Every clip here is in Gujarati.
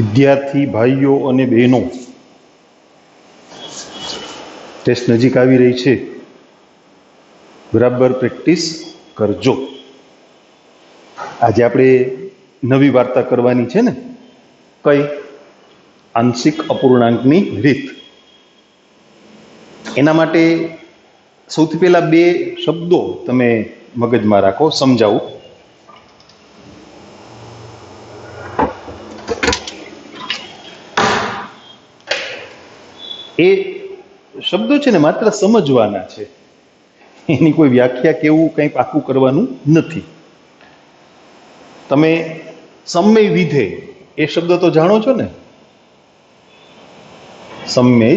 વિદ્યાર્થી ભાઈઓ અને બહેનો, ટેસ્ટ નજીક આવી રહી છે, બરાબર પ્રેક્ટિસ કરજો. આજે આપણે નવી વાર્તા કરવાની છે ને, કઈ? આંશિક અપૂર્ણાંકની રીત. એના માટે સૌથી પહેલા બે શબ્દો તમે મગજમાં રાખો, સમજાવું. એ શબ્દો છે ને માત્ર સમજવાના છે, એની કોઈ વ્યાખ્યા કેવું કંઈ પાકું કરવાનું નથી. તમે સમય વિધેય એ શબ્દ તો જાણો છો ને? સમય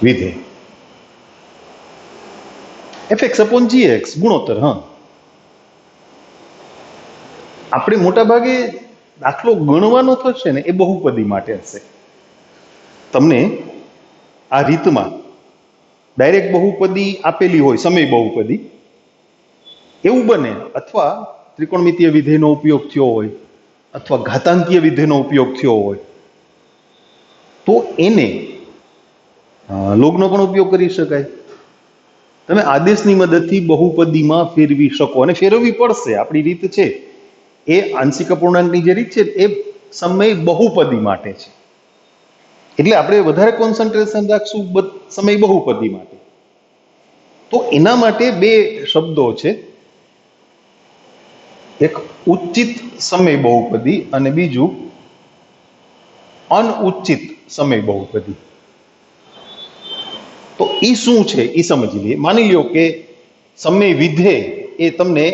વિધેય fx upon gx ગુણોત્તર. હા, આપણે મોટા ભાગે દાખલો ગણવાનો થશે ને એ બહુપદી માટે હશે. તમને આ રીતમાં ડાયરેક્ટ બહુપદી આપેલી હોય, સમય બહુપદી એવું બને, અથવા ત્રિકોણમિતીય વિધેયનો ઉપયોગ થયો હોય, અથવા ઘાતાંકીય વિધેયનો ઉપયોગ થયો હોય, તો એને લોગનો પણ ઉપયોગ કરી શકાય. તમે આદેશની મદદથી બહુપદીમાં ફેરવી શકો, અને ફેરવવી પડશે. આપણી રીત છે એ આંશિક અપૂર્ણાંકની જે રીત છે એ સમય બહુપદી માટે છે, એટલે આપણે વધારે કોન્સન્ટ્રેશન રાખશું સમય બહુપદી માટે. તો એના માટે બે શબ્દો છે, એક ઉચિત સમય બહુપદી અને બીજું અનઉચિત સમય બહુપદી. તો એ શું છે એ સમજી લઈએ. માની લ્યો કે સમય વિધેય એ તમને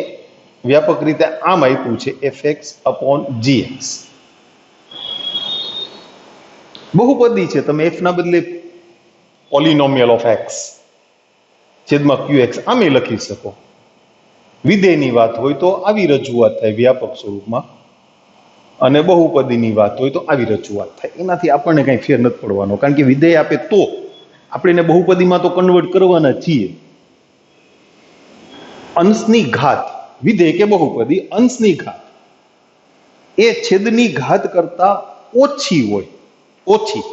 વ્યાપક રીતે આમ આપ્યું છે, fx upon gx. બહુપદી છે, તમે f ના બદલે પોલિનોમિયલ ઓફ x છેદમાં qx આમે લખી શકો. વિધેયની વાત હોય તો આવી રજૂઆત થાય વ્યાપક સ્વરૂપમાં, અને બહુપદીની વાત હોય તો આવી રજૂઆત થાય. એનાથી આપણને કંઈ ફેર નથી પડવાનો, કારણ કે વિધેય આપે તો આપણે એને બહુપદીમાં તો કન્વર્ટ કરવાના છીએ. અંશની ઘાત, વિધેય કે બહુપદી, અંશની ઘાત એ છેદની ઘાત કરતા ઓછી હોય, ઓછી,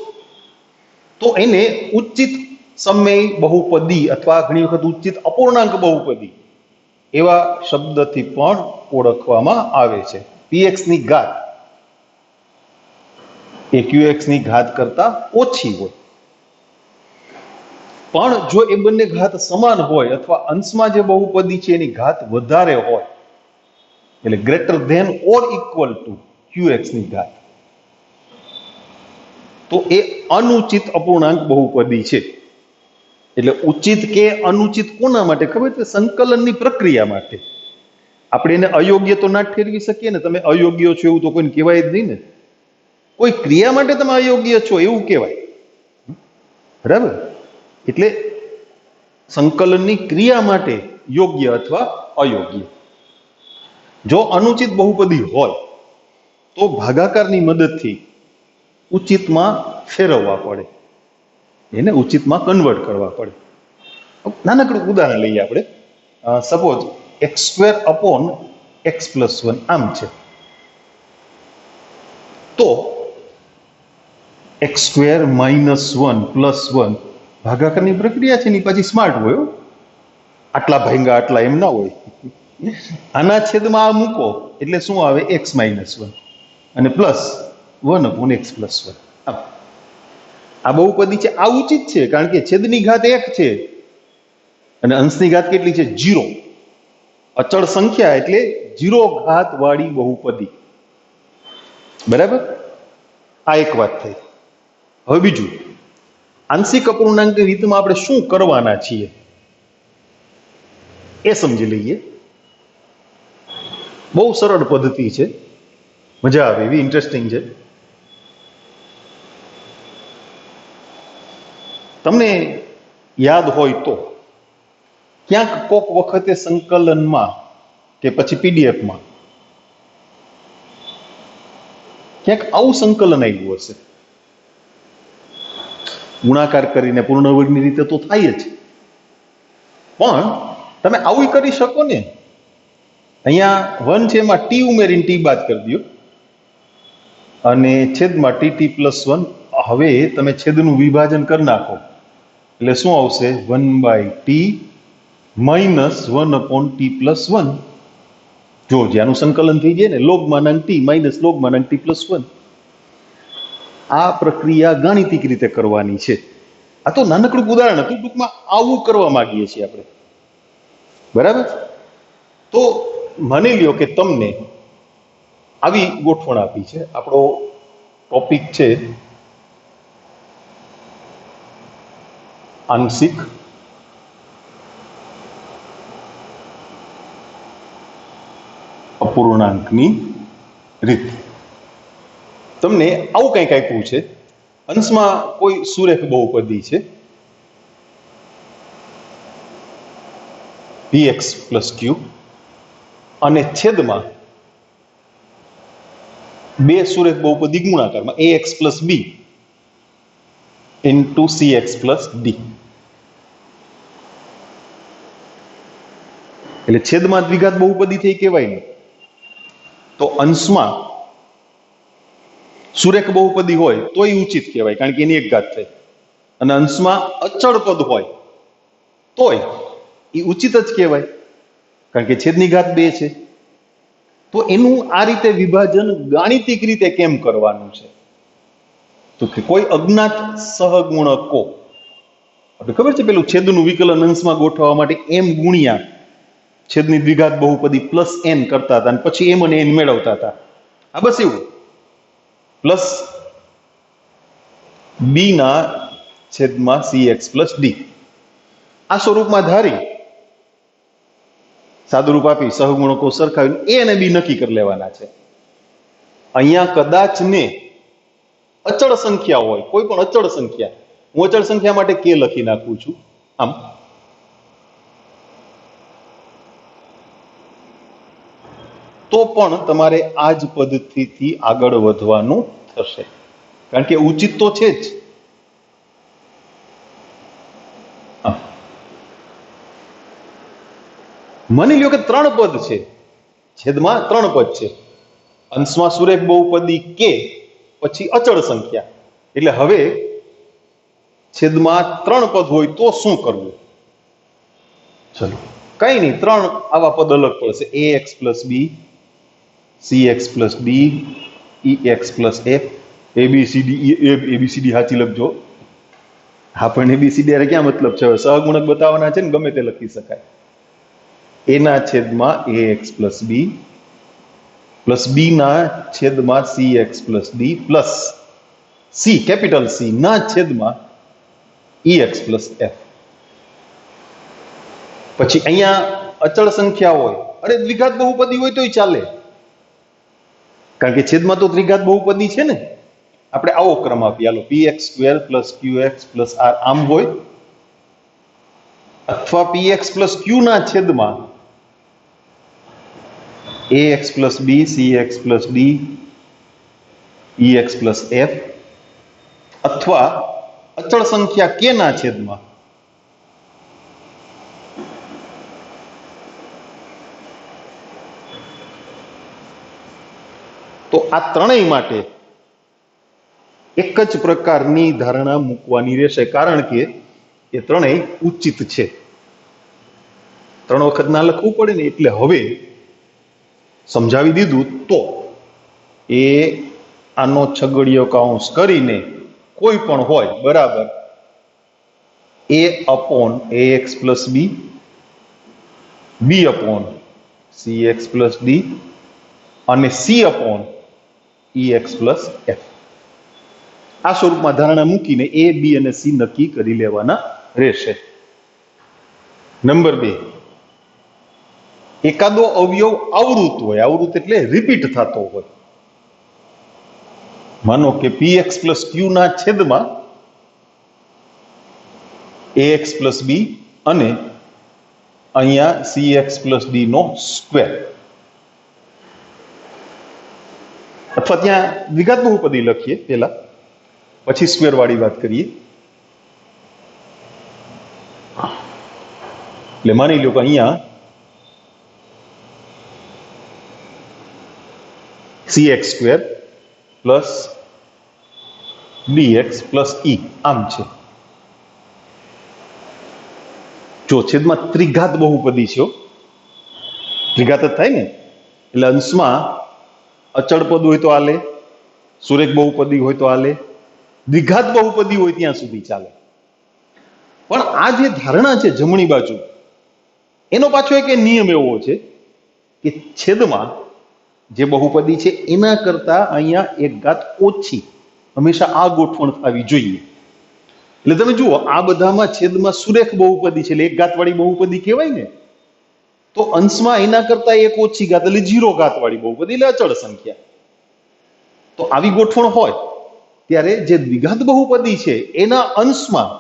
તો એને ઉચિત સમય બહુપદી અથવા ઘણી વખત ઉચિત અપૂર્ણાંક બહુપદી એવા શબ્દથી પણ ઓળખવામાં આવે છે. px ની ઘાત એ qx ની ઘાત કરતા ઓછી હોય, પણ જો એ બંને ઘાત સમાન હોય અથવા અંશમાં જે બહુપદી છે એની ઘાત વધારે હોય, એટલે greater than or equal to qx ની ઘાત, તો એ અનુચિત અપૂર્ણાંક બહુપદી છે. એટલે ઉચિત કે અનુચિત કોના માટે ખબર છે? સંકલનની પ્રક્રિયા માટે. આપણે એને અયોગ્ય તો ના ઠેરવી શકીએ ને. તમે અયોગ્ય છો એવું તો કોઈને કહેવાય જ નહીં ને. કોઈ ક્રિયા માટે તમે અયોગ્ય છો એવું કહેવાય, બરાબર? એટલે સંકલનની ક્રિયા માટે યોગ્ય અથવા અયોગ્ય. જો અનુચિત બહુપદી હોય તો ભાગાકારની મદદથી ઉચિતમાં ફેરવવા પડે, એને ઉચિતમાં કન્વર્ટ કરવા પડે. નાનકડું ઉદાહરણ લઈએ આપણે. સપોઝ x² upon x + 1 આમ છે, તો x² - 1 + 1 ભાગાકારની પ્રક્રિયા છે ને પાછી સ્માર્ટ હોય. આટલા ભાગ્યા આટલા એમ ના હોય. આના છેદમાં આ મૂકો એટલે શું આવે? x - 1 અને +1 upon x + 1. આ બહુપદી છે, આ ઉચિત છે, કારણ કે છેદની ઘાત 1 છે અને અંશની ઘાત કેટલી છે? 0. અચળ સંખ્યા એટલે 0 ઘાત વાળી બહુપદી, બરાબર? આ એક વાત થઈ. હવે બીજું, આંશિક અપૂર્ણાંકની રીતમાં આપણે શું કરવાના છીએ એ સમજી લઈએ. બહુ સરળ પદ્ધતિ છે, મજા આવે એવી, ઇન્ટરેસ્ટિંગ છે. તમને યાદ હોય તો ક્યાંક કોક વખતે સંકલનમાં કે પછી પીડીએફમાં ક્યાંક આવું સંકલન આવ્યું હશે. ગુણાકાર કરીને પૂર્ણવર્ગની રીતે તો થાય જ, પણ તમે આવું કરી શકો ને. અહીંયા 1 છે, એમાં ટી ઉમેરીને ટી બાદ કરી દો, અને છેદમાં ટી પ્લસ 1. હવે તમે છેદનું વિભાજન કરી નાખો એટલે શું આવશે? 1/t minus 1/t+1. જો જ્યાંનું સંકલન થઈ જાય ને લોગમાનાંક ટી માઇનસ લોગમાનાંક t+1. આ પ્રક્રિયા ગાણિતિક રીતે કરવાની છે. આ તો નાનકડું ઉદાહરણ હતું, ટૂંકમાં આવું કરવા માંગીએ છીએ આપણે, બરાબર? તો માની લ્યો કે તમને આવી ગોઠવણ આપી છે. આપણો ટોપિક છે આંશિક અપૂર્ણાંકની રીત. તમને આવું કંઈક આપ્યું છે. અંશમાં કોઈ સુરેખ બહુપદી છે px + q અને છેદમાં બે સુરેખ બહુપદી ગુણાકારમાં ax + b * cx + d. એટલે છેદમાં દ્વિઘાત બહુપદી થઈ કહેવાય ને, તો અંશમાં સુરેખ બહુપદી હોય તોય ઉચિત કહેવાય, કારણ કે એની એક ઘાત થાય. અને અંશમાં અચળ પદ હોય તોય એ ઉચિત જ કહેવાય, કારણ કે છેદની ઘાત 2 છે. તો એનું આ રીતે વિભાજન ગાણિતિક રીતે કેમ કરવાનું છે? તો કે કોઈ અજ્ઞાત સહગુણકો, આપણે ખબર છે પેલું છેદનું વિકલન અંશમાં ગોઠવવા માટે m ગુણ્યા છેદની દ્વિઘાત બહુપદી +n કરતા હતા અને પછી m અને n મેળવતા હતા. આ બસ એવું પ્લસ b ના છેદમાં cx + d આ સ્વરૂપમાં ધારી સાદુરૂપ આપી સહગુણકો સરખાવીને a અને b નક્કી કરી લેવાના છે. અહીંયા કદાચ ને અચળ સંખ્યા હોય, કોઈ પણ અચળ સંખ્યા, હું અચળ સંખ્યા માટે k લખી નાખું છું આમ, તો પણ તમારે આ જ પદ્ધતિથી આગળ વધવાનું થશે, કારણ કે ઉચિત તો છે જ. માની લ્યો કે 3 પદ છે, છેદમાં 3 પદ છે, અંશમાં સુરેખ બહુપદી k પછી અચળ સંખ્યા. એટલે હવે છેદમાં 3 પદ હોય તો શું કરવું? ચલો કઈ નહીં, 3 આવા પદ અલગ પડશે: ax + b, cx + d, ex + f. abcd સાચી લખજો. આપણને abcd ક્યાં મતલબ છે? હવે સહગુણક બતાવવાના છે ને, ગમે તે લખી શકાય. a ના છેદમાં ax + b પ્લસ b ના છેદમાં cx + d plus c capital C ના છેદમાં ex + f. પછી અહીંયા અચળ સંખ્યા હોય, અરે દ્વિઘાત બહુપદી હોય તોય ચાલે, કારણ કે છેદમાં તો દ્વિઘાત બહુપદી છે ને. આપણે આવો ક્રમ આપીએ, હાલો px² + qx + r આમ હોય, અથવા px + q ના છેદમાં ax + b, cx + d, ex + f, અથવા અચળ સંખ્યા k ના છેદમાં તો આ ત્રણેય માટે એક જ પ્રકારની ધારણા મૂકવાની રહેશે, કારણ કે એ ત્રણેય ઉચિત છે. 3 વખત ના લખવું પડે ને, એટલે હવે સમજાવી દીધું તો એ આનો છગડીયો કૌંસ કરીને કોઈ પણ હોય બરાબર a/ax + b, b/cx + d અને c/ex + f. આ સ્વરૂપમાં ધારણા મૂકીને a, b અને c નક્કી કરી લેવાના રહેશે. નંબર 2, એકાદો અવયવ આવૃત હોય, આવૃત એટલે રિપીટ થતો હોય. માનો કે px + q ના છેદમાં ax + b અને અહીંયા cx + d નો સ્ક્વેર, અથવા ત્યાં દ્વિઘાત બહુપદી લખીએ પેલા, પછી સ્ક્વેર વાળી વાત કરીએ. એટલે માની લો કે અહીંયા cx² plus dx plus e આમ છે. જો છેદમાં ત્રિઘાત બહુપદી છે, ત્રિઘાત જ થાય ને, એટલે અંશમાં અચળ પદ હોય તો હાલે, સુરેખ બહુપદી હોય તો હાલે, દ્વિઘાત બહુપદી હોય ત્યાં સુધી ચાલે. પણ આ જે ધારણા છે જમણી બાજુ, એનો પાછો એક નિયમ એવો છે કે છેદમાં જે બહુપદી છે એના કરતા અહીંયા એક ઘાત ઓછી હંમેશા આ ગોઠવણ થવી જોઈએ. એટલે તમે જુઓ, આ બધામાં છેદમાં સુરેખ બહુપદી છે એટલે એક ઘાતવાળી બહુપદી કહેવાય ને, તો અંશમાં એના કરતા એક ઓછી ઘાત એટલે 0 ઘાતવાળી બહુપદી એટલે અચળ સંખ્યા. તો આવી ગોઠવણ હોય ત્યારે જે દ્વિઘાત બહુપદી છે એના અંશમાં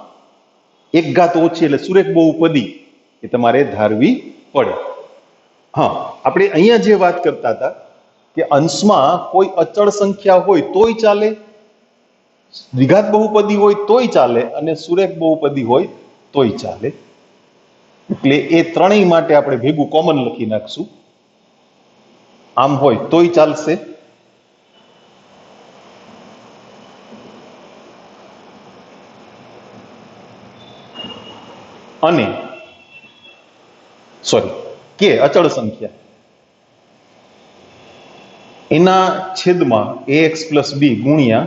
એક ઘાત ઓછી એટલે સુરેખ બહુપદી એ તમારે ધારવી પડે. હા, આપણે અહીંયા જે વાત કરતા હતા કે અંશમાં કોઈ અચળ સંખ્યા હોય તોય ચાલે, દ્વિઘાત બહુપદી હોય તોય ચાલે, અને સુરેખ બહુપદી હોય તોય ચાલે. એટલે એ ત્રણેય માટે આપણે ભેગું કોમન લખી નાખશું. આમ હોય તોય ચાલશે, અને કે અચળ સંખ્યા એના છેદમાં ax પ્લસ b ગુણ્યા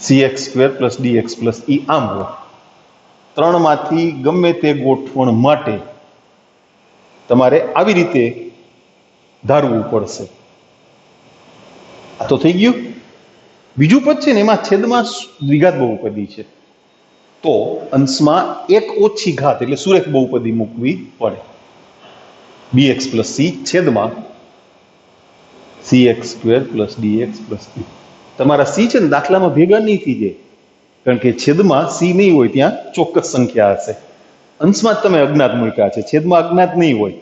cx square plus dx plus e આમ હોય. ત્રણમાંથી ગમે તે ગોઠવણ માટે તમારે આવી રીતે ધારવું પડશે. આ તો થઈ ગયું. બીજું પદ છે ને એમાં છેદમાં દ્વિઘાત બહુપદી છે, તો અંશમાં એક ઓછી ઘાત એટલે સુરેખ બહુપદી મૂકવી પડે. bx પ્લસ c છેદમાં cx square plus dx plus e. તમારા c છે ને દાખલામાં ભેગા નહીં થઈ જાય, કારણ કે છેદમાં c નહીં હોય ત્યાં ચોક્કસ સંખ્યા હશે. અંશમાં જ તમે અજ્ઞાત મૂક્યા છે, છેદમાં અજ્ઞાત નહીં હોય.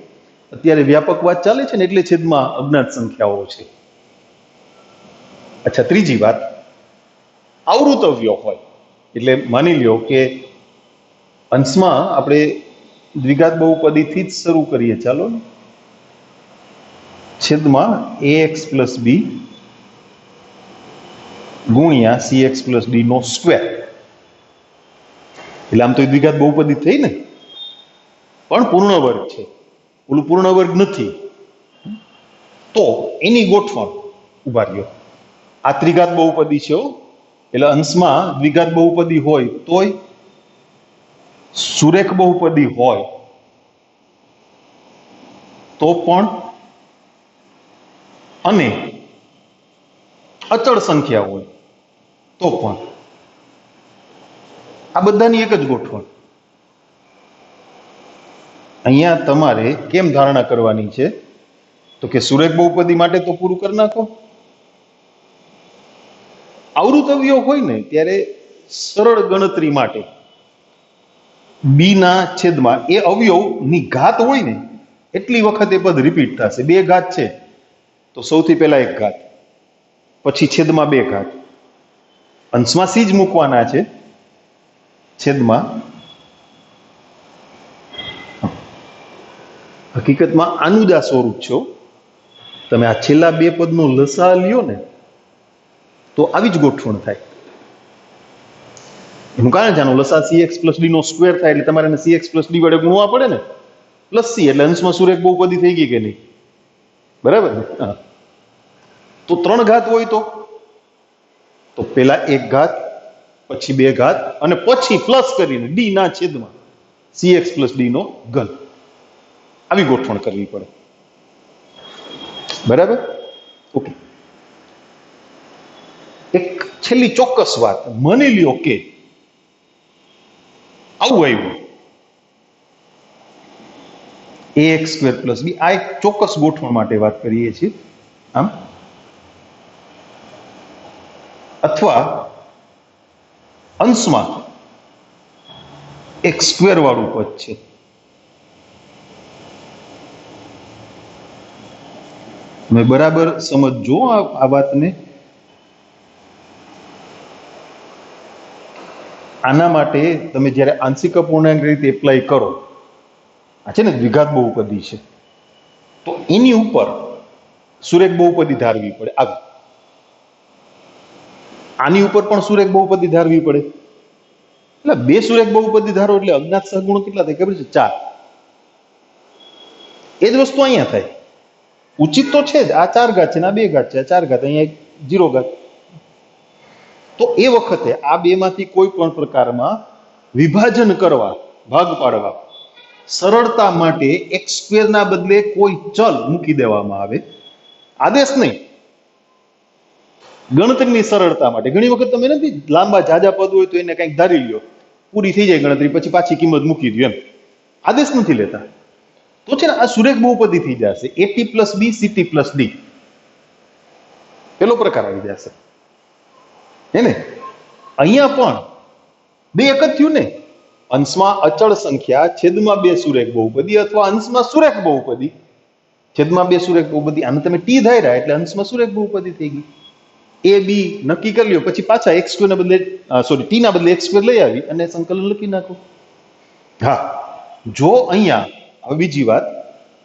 અત્યારે વ્યાપક વાત ચાલે છે ને એટલે છેદમાં અજ્ઞાત સંખ્યાઓ છે. અચ્છા, ત્રીજી વાત, આવૃતવ્ય હોય એટલે માની લ્યો કે અંશમાં આપણે દ્વિઘાત બહુપદીથી જ શરૂ કરીએ. ચાલો ને, છેદમાં ax પ્લસ b ગુણ્યા cx પ્લસ d નો સ્ક્વેર. એટલે આમ તો દ્વિઘાત બહુપદી થઈ ને, પણ પૂર્ણ વર્ગ છે, ઓલું પૂર્ણ વર્ગ નથી, તો એની ગોઠવણ ઉભા રહ્યો. આ ત્રિઘાત બહુપદી છે, એટલે અંશમાં દ્વિઘાત બહુપદી હોય તોય, સુરેખ બહુપદી હોય તો પણ, અને અચળ સંખ્યા હોય તો પણ. આ બધાની એક જ ગોઠવણ. અહીંયા તમારે કેમ ધારણા કરવાની છે તો કે સુરેખ બહુપદી માટે તો પૂરું કરી નાખો. આવૃતવ્યો હોય ને ત્યારે સરળ ગણતરી માટે બી ના છેદમાં એ અવયવની ઘાત હોય ને એટલી વખત એ પદ રિપીટ થશે. 2 ઘાત છે તો સૌથી પહેલા 1 ઘાત, પછી છેદમાં 2 ઘાત, અંશમાં સી જ મૂકવાના છે, છેદમાં. હકીકતમાં આનું જ આ સ્વરૂપ છે. તમે આ છેલ્લા 2 પદનો લસા લ્યો ને તો આવી જ ગોઠવણ થાય. એનું કારણ છે આનો લસા cx પ્લસ d નો સ્ક્વેર થાય એટલે તમારે એને cx પ્લસ d વડે ગુણવા પડે ને, પ્લસ c એટલે અંશમાં સુરેખ બહુપદી થઈ ગઈ કે નહીં? બરાબર ને? હા. તો 3 ઘાત હોય તો પેલા 1 ઘાત, પછી 2 ઘાત, અને પછી પ્લસ કરીને d ના છેદમાં cx પ્લસ d નો ઘન. આવી ગોઠવણ કરવી પડે. બરાબર? ઓકે. એક છેલ્લી ચોક્કસ વાત, માની લ્યો કે આવું આવ્યું ax સ્ક્વેર પ્લસ b. આ એક ચોક્કસ ગોઠવણ માટે વાત કરીએ છીએ આમ. અથવા અંશમાં એક સ્ક્વેર વાળું પદ છે. તમે બરાબર સમજો આ વાતને. આના માટે તમે જ્યારે આંશિક અપૂર્ણાંક રીતે એપ્લાય કરો, આ છે ને દ્વિઘાત બહુપદી છે, તો એની ઉપર સુરેખ બહુપદી ધારવી પડે. આવી આની ઉપર પણ સુરેખ બહુપદી ધારવી પડે. એટલે બે સુરેખ બહુપદી ધારો એટલે અજ્ઞાત સહગુણો કેટલા થાય ખબર છે? 4. એ જ વસ્તુ અહીંયા થાય. ઉચિત તો છે જ, આ 4 ઘાત છે ને આ 2 ઘાત છે, આ 4 ઘાત, અહીંયા 0 ઘાત. તો એ વખતે આ બે માંથી કોઈ પણ પ્રકારમાં વિભાજન કરવા, ભાગ પાડવા સરળતા માટે x² ના બદલે કોઈ ચલ મૂકી દેવામાં આવે. આદેશ નહીં, ગણતરીની સરળતા માટે. ઘણી વખત તમે નથી લાંબા જાજા પદ હોય તો એને કંઈક ધારી લ્યો, પૂરી થઈ જાય ગણતરી, પછી પાછી કિંમત મૂકી દો, એમ આદેશ નથી લેતા. તો છે ને આ સુરેખ બહુપદી થઈ જશે, at plus b ct plus d, પેલો પ્રકાર આવી જશે. હે ને? અહીંયા પણ બે એક જ થયું ને, અંશમાં અચળ સંખ્યા છેદમાં બે સુરેખ બહુપદી, અથવા અંશમાં સુરેખ બહુપદી છેદમાં બે સુરેખ બહુપદી. આને તમે ટી ધાર્યા એટલે અંશમાં સુરેખ બહુપદી થઈ ગઈ. એ બી નક્કી કરી લ્યો, પછી પાછા x² ના બદલે ટી ના બદલે x² લઈ આવી અને સંકલન લખી નાખો. હા, જો અહીંયા હવે બીજી વાત,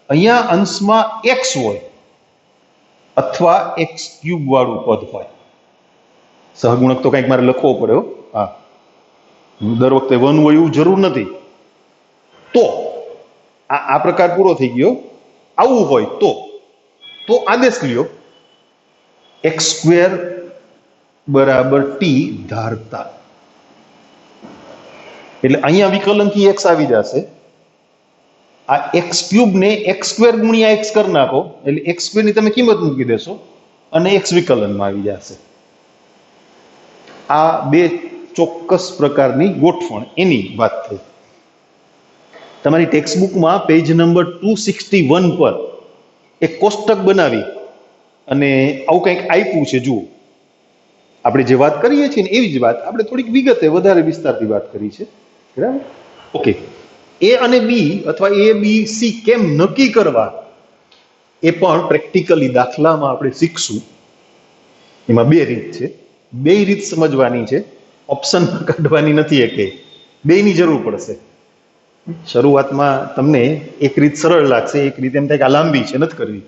અહીંયા અંશમાં x હોય અથવા x³ વાળું પદ હોય, સહગુણક તો કંઈક મારે લખવો પડે. હા, દર વખતે 1 હોય એવું જરૂર નથી. તો આ પ્રકાર પૂરો થઈ ગયો. આવું હોય તો આદેશ લ્યો x² બરાબર t ધારતા, એટલે અહીંયા વિકલનથી x આવી જશે. આ x³ ને x² ગુણ્યા x કરી નાખો એટલે x² ની તમે કિંમત મૂકી દેશો અને x વિકલનમાં આવી જશે. આ બે ચોક્કસ પ્રકારની ગોઠવણ એની વાત થઈ. તમારી ટેક્સ્ટબુકમાં પેજ નંબર 261 પર એક કોષ્ટક બનાવી અને આવું કંઈક આપ્યું છે. જુઓ, આપણે જે વાત કરીએ છીએ ને એવી જ વાત આપણે થોડીક વિગતે વધારે વિસ્તારથી વાત કરી છે. બરાબર? ઓકે. એ અને બી અથવા એ બી સી કેમ નક્કી કરવા એ પણ પ્રેક્ટિકલી દાખલામાં આપણે શીખશું. એમાં બે રીત છે, બે રીત સમજવાની છે, ઓપ્શનમાં કાઢવાની નથી. એકે બેની જરૂર પડશે. શરૂઆતમાં તમને એક રીત સરળ લાગશે, એક રીત એમ થાય કે આ લાંબી છે, નથી કરવી.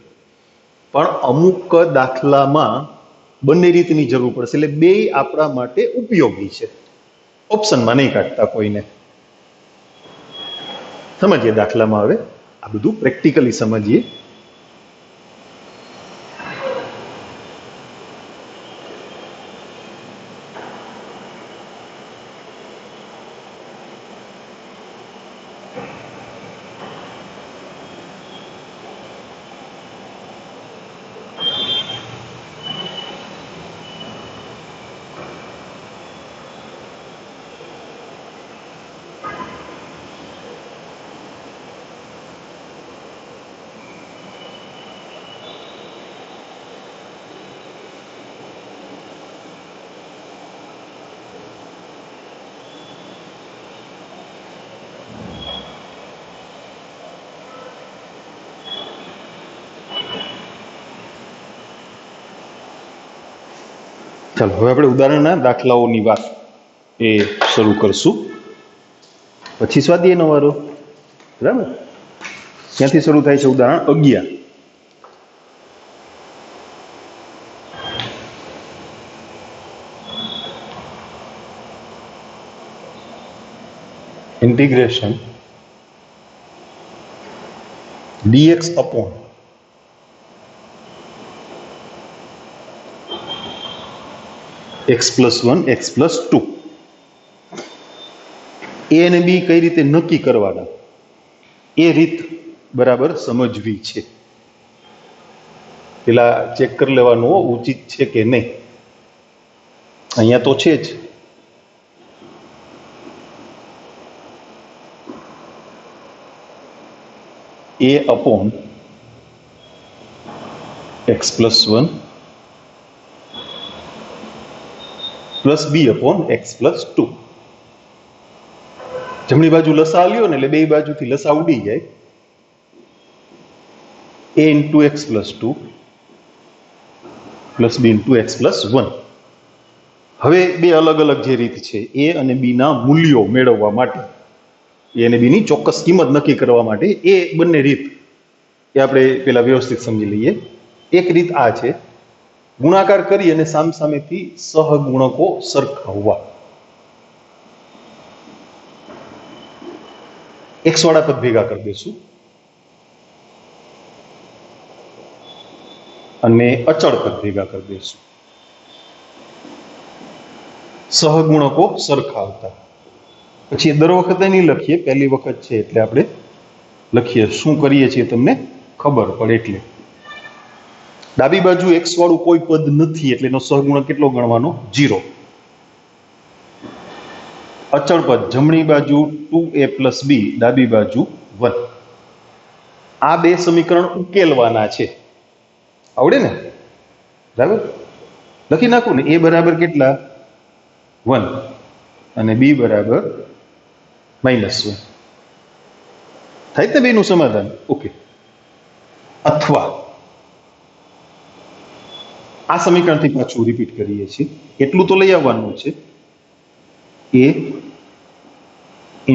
પણ અમુક દાખલામાં બંને રીતની જરૂર પડશે, એટલે બે આપણા માટે ઉપયોગી છે. ઓપ્શનમાં નહીં કાઢતા કોઈને. સમજીએ દાખલામાં. હવે આ બધું પ્રેક્ટિકલી સમજીએ. ચાલો હવે આપણે ઉદાહરણના દાખલાઓની વાત એ શરૂ કરશું, પછી સ્વાધ્યાયનો વારો. બરાબર? ક્યાંથી શરૂ થાય છે? ઉદાહરણ 11. Integration dx upon x plus 1 x plus 2. એ અને બી કઈ રીતે નક્કી કરવાના એ રીત બરાબર સમજવી છે. પેલા ચેક કરી લેવાનું ઉચિત છે કે નહીં. અહીંયા તો છે જ. a upon x plus 1 plus b upon x plus 2. જમણી બાજુ લસા લ્યો ને એટલે બે બાજુથી લસા ઉડી જાય. a into x plus 2 plus b into x plus 1. હવે બે અલગ અલગ જે રીત છે એ અને બી ના મૂલ્યો મેળવવા માટે, એ અને બી ની ચોક્કસ કિંમત નક્કી કરવા માટે, એ બંને રીત એ આપણે પેલા વ્યવસ્થિત સમજી લઈએ. એક રીત આ છે, ગુણાકાર કરી અને સામસામેથી સહગુણકો સરખાવવા. એક્સ વાળા પદ ભેગા કરી દેશું અને અચળ પદ ભેગા કરી દઈશું. સહગુણકો સરખાવતા. પછી દર વખતે નહીં લખીએ, પહેલી વખત છે એટલે આપણે લખીએ. શું કરીએ છીએ તમને ખબર પડે એટલે. ડાબી બાજુ એક્સ વાળું કોઈ પદ નથી એટલે એનો સહગુણક કેટલો ગણવાનો? 0. અચળ પદ જમણી બાજુ 2a + b, ડાબી બાજુ 1. આ બે સમીકરણ ઉકેલવાના છે. આવડે ને? બરાબર, લખી નાખું ને. a બરાબર કેટલા? 1 અને b બરાબર -1. થાય ને બેનું સમાધાન? ઓકે. અથવા આ સમીકરણથી પાછું રિપીટ કરીએ છીએ. એટલું તો લઈ આવવાનું છે. a ×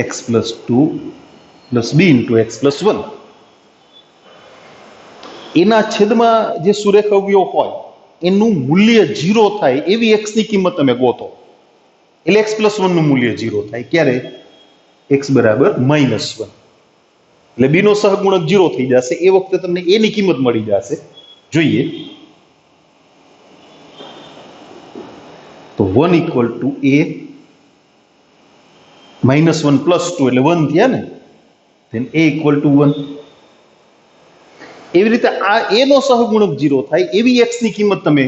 x + 2 + b × x + 1. એના છેદમાં જે સુરેખ અવયવ હોય એનું મૂલ્ય 0 થાય એવી x ની કિંમત તમે ગોતો. એટલે x + 1 નું મૂલ્ય 0 થાય. ક્યારે? x બરાબર -1. એટલે b નો સહગુણક 0 થઈ જશે. એ વખતે તમને a ની કિંમત મળી જશે. જોઈએ તો 1 = a -1 + 2 એટલે 1 થયા ને. then a = 1. એવી રીતે આ a નો સહગુણક 0 થાય એવી x ની કિંમત તમે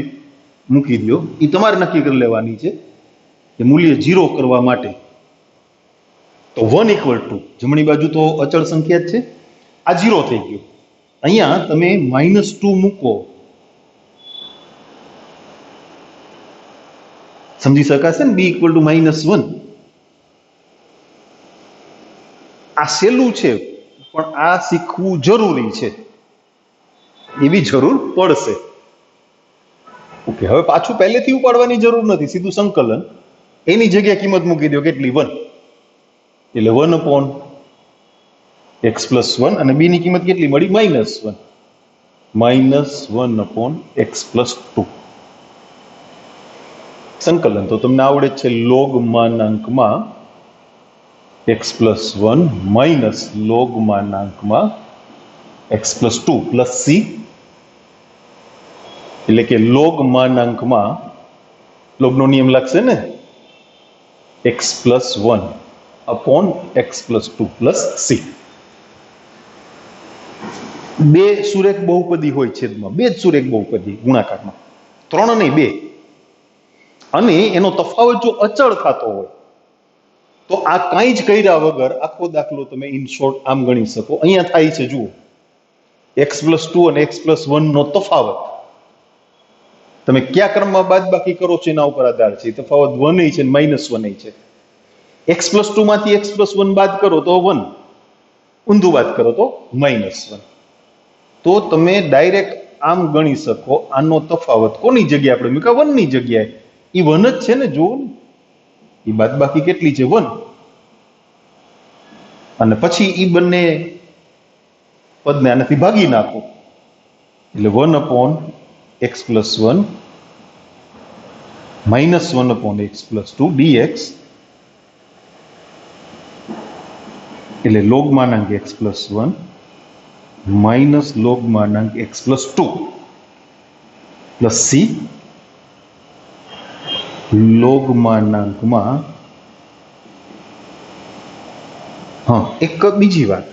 મૂકી દો. એ તમારે નક્કી કરી લેવાની છે કે મૂલ્ય 0 કરવા માટે. તો 1 = જમણી બાજુ તો અચળ સંખ્યા જ છે, આ 0 થઈ ગયું. અહીંયા તમે -2 મૂકો, સમજી શકાશે ને? b = -1. આ સહેલું છે પણ આ શીખવું જરૂરી છે, એવી જરૂર પડશે. ઓકે, હવે પાછું પહેલેથી ઉપાડવાની જરૂર નથી, સીધું સંકલન. એની જગ્યાએ કિંમત મૂકી દો. કેટલી? 1. એટલે 1/x + 1 અને b ની કિંમત કેટલી મળી? -1. -1/x + 2. સંકલન તો તમને આવડે જ છે. log માનાંકમાં x + 1 - log માનાંકમાં x + 2 + c. એટલે કે log માનાંકમાં લોગનો નિયમ લાગશે ને, x + 1/x + 2 + c. બે સુરેખ બહુપદી હોય છેદમાં, બે જ સુરેખ બહુપદી ગુણાકારમાં, 3 નહીં 2. અને એનો તફાવત જો અચળ થતો હોય તો આ કાંઈ જ કર્યા વગર આખો દાખલો તમે ઇન શોર્ટ આમ ગણી શકો. અહીંયા થાય છે, જુઓ, x + 2 અને x + 1 નો તફાવત. તમે કયા ક્રમમાં બાદબાકી કરો છો એના ઉપર આધાર છે. તફાવત 1 છે અને -1 છે. x + 2 માંથી x + 1 બાદ કરો તો 1, ઊંધું બાદ કરો તો -1. તો તમે ડાયરેક્ટ આમ ગણી શકો. આનો તફાવત કોની જગ્યાએ આપણે મૂક્યા? 1 ની જગ્યાએ. એ 1 જ છે ને, જુઓ ને. એ બાદબાકી કેટલી છે? 1. અને પછી એ બંને પદને આનાથી ભાગી નાખો એટલે 1/x + 1 -1/x + 2 dx. એટલે log માનાંક x + 1 - log માનાંક x + 2 + c log માનાંકમાં. હા, એક બીજી વાત,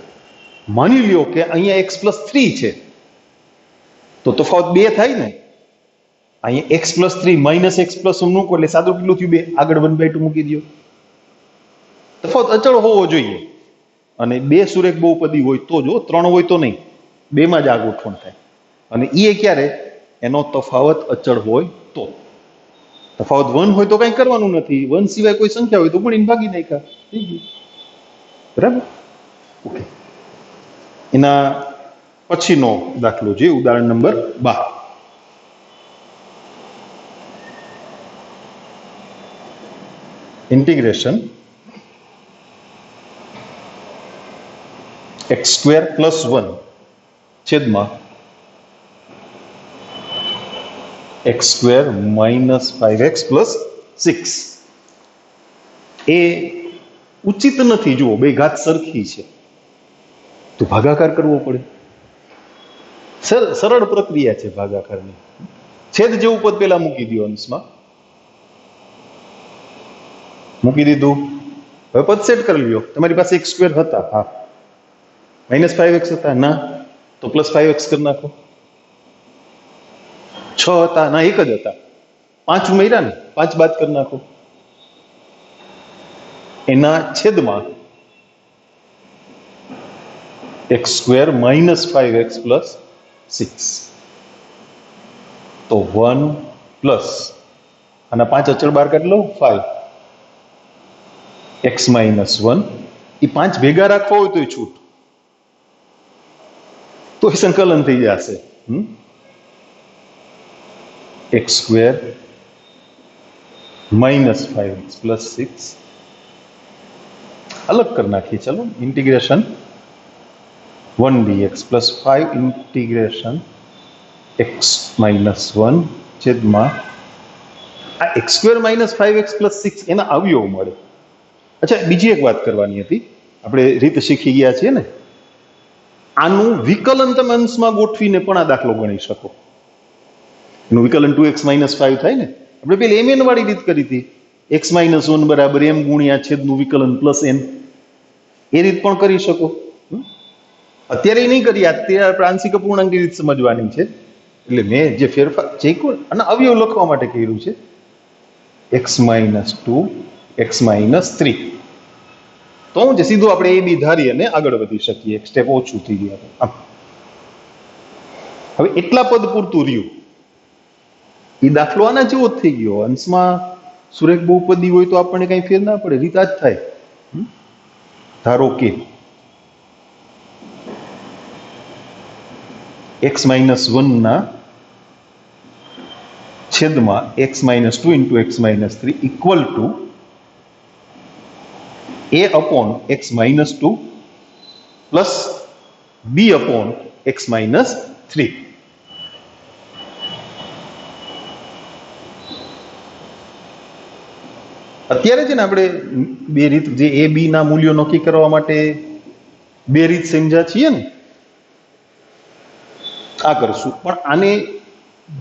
માની લ્યો કે અહીંયા x + 3 છે તો તફાવત 2 થાય ને. અહીંયા x + 3 - x + 1 મૂકો એટલે સાદું કેટલું થયું? 2. આગળ 1/2 મૂકી દો. તફાવત અચળ હોવો જોઈએ. અને બે સુરેખ બહુપદી હોય તો, જો 3 હોય તો નહીં, 2 માં જ આ ગોઠવણ થાય. અને એ ક્યારે? એનો તફાવત અચળ હોય તો. તફાવત 1 હોય તો કંઈ કરવાનું નથી. 1 સિવાય કોઈ સંખ્યા હોય તો ગુણીને ભાગી નાખ્યા, થઈ ગયું. બરાબર? ઓકે. એના પછીનો દાખલો છે ઉદાહરણ નંબર 12. ઇન્ટિગ્રેશન x² + 1 છેદમાં x square minus 5x plus 6. એ ઉચિત નથી. જુઓ, બે ઘાત સરખી છે તો ભાગાકાર કરવો પડે. સરળ પ્રક્રિયા છે ભાગાકારની. છેદ જેવું પદ પેલા મૂકી દો, અંશમાં મૂકી દીધું. હવે પદ સેટ કરી લ્યો. તમારી પાસે એક્સ સ્ક્વેર હતા, હા. માઇનસ 5x હતા, ના, તો પ્લસ 5x કરી નાખો. 6 હતા, ના, એક જ હતા, 5 ઉમેર્યા ને, 5 બાદ કરી નાખો. એના છેદમાં x square minus 5x plus 6. તો 1 પ્લસ આના 5 અચળ બાર કાઢી લો, 5 x માઇનસ 1. એ 5 ભેગા રાખવા હોય તો છૂટ, તો એ સંકલન થઈ જશે. X square minus 5x plus 6 અલગ કરી નાખીએ. ચલો, integration 1 dx plus 5 integration x minus 1 છેદમાં આ x square minus 5x plus 6 એના અવયવ મળે. અચ્છા, બીજી એક વાત કરવાની હતી. આપણે રીત શીખી ગયા છીએ ને, આનું વિકલન તમે અંશમાં ગોઠવીને પણ આ દાખલો ગણી શકો. એનું વિકલન 2x માઇનસ 5 થાય ને. આપણે પેલી mn વાળી રીત કરી હતી, x માઇનસ 1 બરાબર m ગુણ્યા છેદનું વિકલન પ્લસ n. એ રીત પણ કરી શકો. અત્યારે એ નહીં કરી, અત્યારે આપણે આંશિક અપૂર્ણાંકની રીત સમજવાની છે. એટલે મેં જે ફેરફાર અને અવયવ લખવા માટે કર્યું છે, x માઇનસ 2 x માઇનસ 3. તો હું જે સીધું આપણે એ બી ધારી અને આગળ વધી શકીએ. એક સ્ટેપ ઓછું થઈ ગયા. હવે એટલા પદ પૂરતું રહ્યું. એ દાખલો આના જેવો જ થઈ ગયો. અંશમાં સુરેખ બહુપદી હોય તો આપણને કઈ ફેર ના પડે, રીત આ જ થાય. ધારો કે x માઇનસ 1 ના છેદમાં x minus 2 into x minus 3 equal to a upon x minus 2 plus b upon x minus 3. અત્યારે છે ને આપણે બે રીત, જે a b ના મૂલ્યો નક્કી કરવા માટે બે રીત સમજ્યા છીએ ને, આ કરશું. પણ આને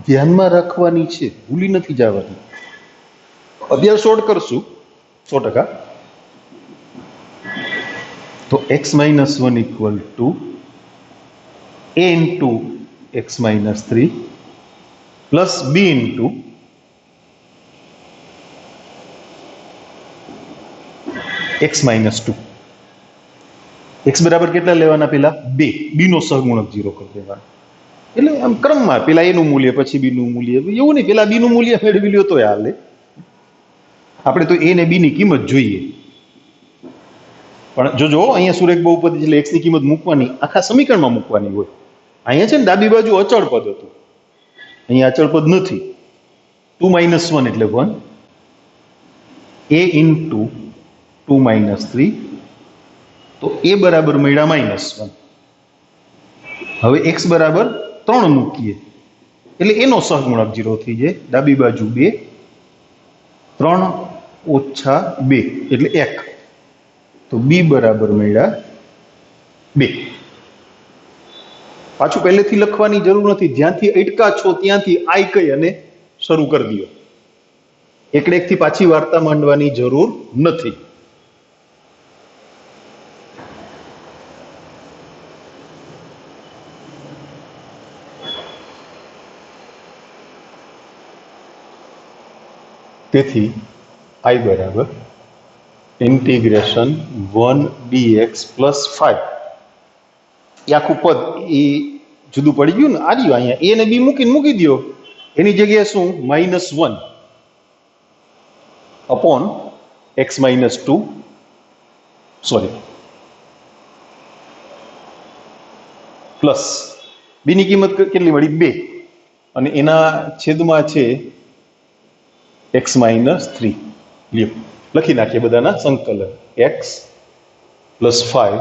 ધ્યાનમાં રાખવાની છે, ભૂલી નથી જવાની. અત્યારે શોર્ટ કરશું 100%. તો x minus 1 equal to a into x minus 3 plus b into x minus 2. x બરાબર કેટલા લેવાના? પેલા 2. b નો સહગુણક 0 કરી દેવાનો. એટલે આમ ક્રમમાં પેલા એનું મૂલ્ય પછી બી નું મૂલ્ય, એવું નહીં પેલા બી નું મૂલ્ય મેળવી લ્યો તો હાલે. આપણે તો એ ને બી ની કિંમત જોઈએ. પણ જોજો, અહીંયા સુરેખ બહુપદી એટલે x ની કિંમત મૂકવાની આખા સમીકરણમાં મૂકવાની હોય. અહીંયા છે ને ડાબી બાજુ અચળ પદ હતું, અહીંયા અચળ પદ નથી. 2 માઇનસ 1 એટલે 1, a ઇન્ટુ 2 માઇનસ 3, તો a બરાબર મળ્યા માઇનસ 1. હવે x બરાબર 3 મૂકીએ એટલે એનો સહગુણક 0 થઈ જાય. ડાબી બાજુ 2, 3 ઓછા 2 એટલે 1, તો b બરાબર મળ્યા 2. પાછું પહેલેથી લખવાની જરૂર નથી, જ્યાંથી અટકા છો ત્યાંથી આઈ કહી અને શરૂ કરી દો. એકડે એકથી પાછી વાર્તા માંડવાની જરૂર નથી. તેથી i બરાબર ઇન્ટિગ્રેશન 1 dx પ્લસ 5. એ આખું પદ એ જુદું પડી ગયું ને. આ રહ્યું અહીંયા a ને b મૂકી દો. એની જગ્યાએ શું? Minus 1 upon x minus 2, sorry, plus b ની કિંમત કેટલી મળી? 2, અને એના છેદમાં છે x માઇનસ 3. લ્યો, લખી નાખીએ બધાના સંકલન. x પ્લસ 5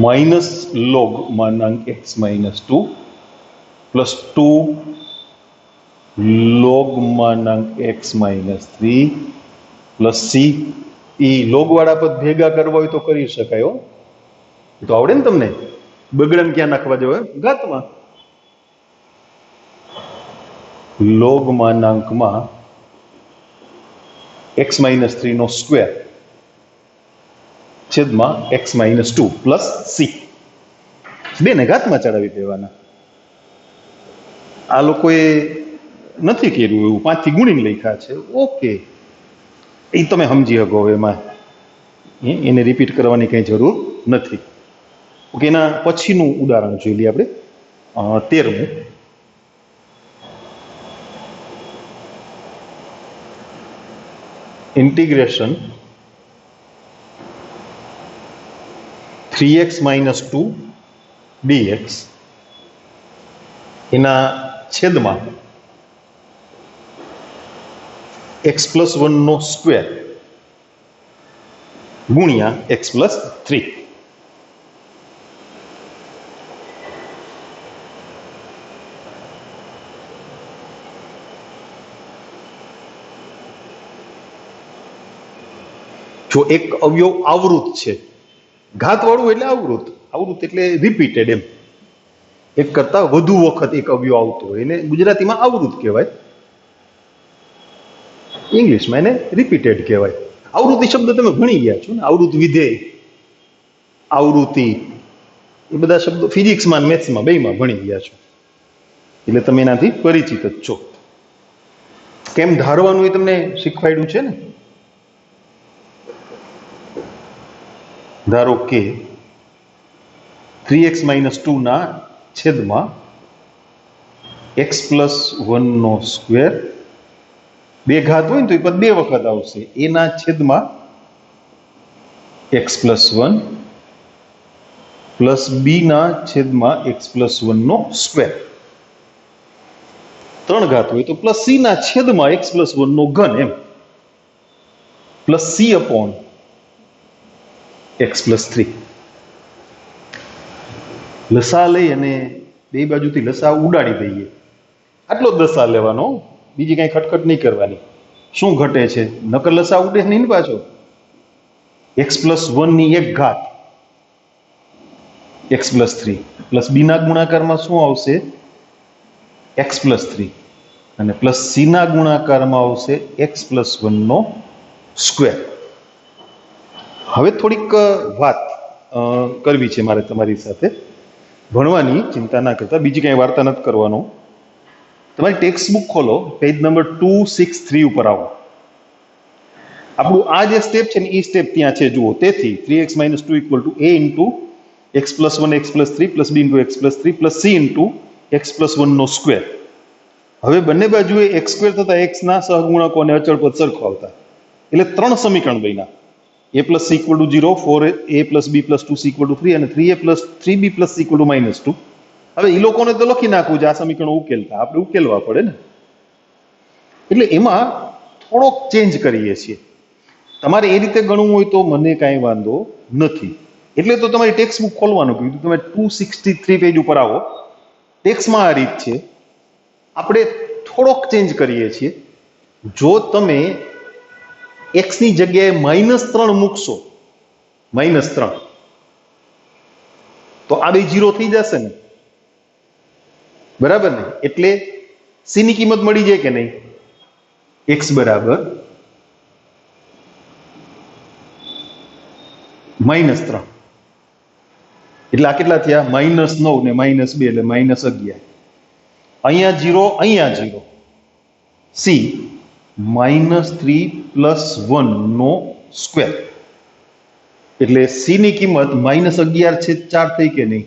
માઇનસ લોગ માનાંક x માઇનસ 2 પ્લસ 2 લોગમાનાંક x માઇનસ 3 પ્લસ સી. એ લોગવાળા પદ ભેગા કરવા હોય તો કરી શકાય. હો, એ તો આવડે ને તમને. બગડન ક્યાં નાખવા જવાય? ઘાતમાં. લોગમાનાંકમાં x માઇનસ 3 નો સ્ક્વેર છેદમાં x માઇનસ 2 પ્લસ સી. બેને ઘાતમાં ચડાવી દેવાના. આ લોકોએ નથી કર્યું એવું, 5 થી ગુણીને લખ્યા છે. ઓકે, એ તમે સમજી શકો. એમાં એને રિપીટ કરવાની કઈ જરૂર નથી. ઓકે, એના પછીનું ઉદાહરણ જોઈ લઈએ આપણે. 13મું. ઇન્ટિગ્રેશન 3x માઇનસ 2 dx એના છેદમાં x પ્લસ 1 નો સ્ક્વેર ગુણ્યા x પ્લસ 3. જો એક અવયવ આવૃત છે, ઘાતવાળું એટલે આવૃત, આવૃત એટલે રિપીટેડ, એમ એક કરતા વધુ વખત એક અવયવ આવતો હોય એને ગુજરાતીમાં આવૃત કહેવાય, ઇંગ્લિશમાં એને રિપીટેડ કહેવાય. આવૃત્તિ શબ્દ તમે ભણી ગયા છો ને, આવૃત વિધેય, આવૃત્તિ, એ બધા શબ્દો ફિઝિક્સમાં મેથ્સમાં બેયમાં ભણી ગયા છો, એટલે તમે એનાથી પરિચિત જ છો. કેમ ધારવાનું એ તમને શીખવાડ્યું છે ને. ધારો કે 3x માઇનસ 2 ના છેદમાં x પ્લસ 1 નો સ્ક્વેર, બે ઘાત હોય ને તો એ પદ બે વખત આવશે, એના છેદમાં x પ્લસ 1 પ્લસ b ના છેદમાં x પ્લસ 1 નો સ્ક્વેર. ત્રણ ઘાત હોય તો પ્લસ c ના છેદમાં x પ્લસ 1 નો ઘન, એમ plus c upon x plus 3. લસા લઈ અને બે બાજુથી લસા ઉડાડી દઈએ, આટલો જ લસા લેવાનો, બીજી કઈ ખટખટ નહીં કરવાની. શું ઘટે છે? નકર લસા ઉડે નહીં પાછો. x પ્લસ 1 ની એક ઘાત x પ્લસ 3 પ્લસ b ના ગુણાકારમાં શું આવશે? x પ્લસ 3 અને પ્લસ c ના ગુણાકારમાં આવશે x પ્લસ 1 નો સ્ક્વેર. હવે થોડીક વાત કરવી છે મારે તમારી સાથે. ભણવાની ચિંતા ના કરતા, બીજી કઈ વાર્તા નથી કરવાનો. તમારી ટેક્સ્ટ બુક ખોલો, પેજ નંબર 263 ઉપર આવો. આપણું આ જે સ્ટેપ છે ને એ સ્ટેપ ત્યાં છે, જુઓ. તેથી 3x minus 2 equal to a into x plus 1 x plus 3 plus b into x plus 3 plus c into x plus 1 નો સ્ક્વેર. હવે બંને બાજુએ x સ્ક્વેર થતા x ના સહગુણકો અને અચળ પદ સરખો આવતા, એટલે ત્રણ સમીકરણ બન્યા. a plus c equal to 0, 4a plus b plus 2c equal to 3 અને 3a plus 3b plus c equal to -2. હવે એ લોકોને તો લખી નાખવું છે આ સમીકરણો ઉકેલતા, આપણે ઉકેલવા પડે ને, એટલે એમાં થોડોક ચેન્જ કરીએ છીએ. તમારે એ રીતે ગણવું હોય તો મને કાંઈ વાંધો નથી, એટલે તો તમારી ટેક્સ્ટ બુક ખોલવાનું કીધું. તમે 263 પેજ ઉપર આવો, ટેક્સ્ટમાં આ રીત છે, આપણે થોડોક ચેન્જ કરીએ છીએ. જો તમે x ની જગ્યાએ -3 મૂકશો, -3, તો આ બે 0 થઈ જશે ને, બરાબર ને? એટલે c ની કિંમત મળી જાય કે નહીં? x બરાબર -3, એટલે આ કેટલા થયા? -9 ને -2 એટલે -11. અહીંયા 0, અહીંયા 0. c -3 પ્લસ 1 નો સ્ક્વેર, એટલે c ની કિંમત -11/4 થઈ કે નહીં?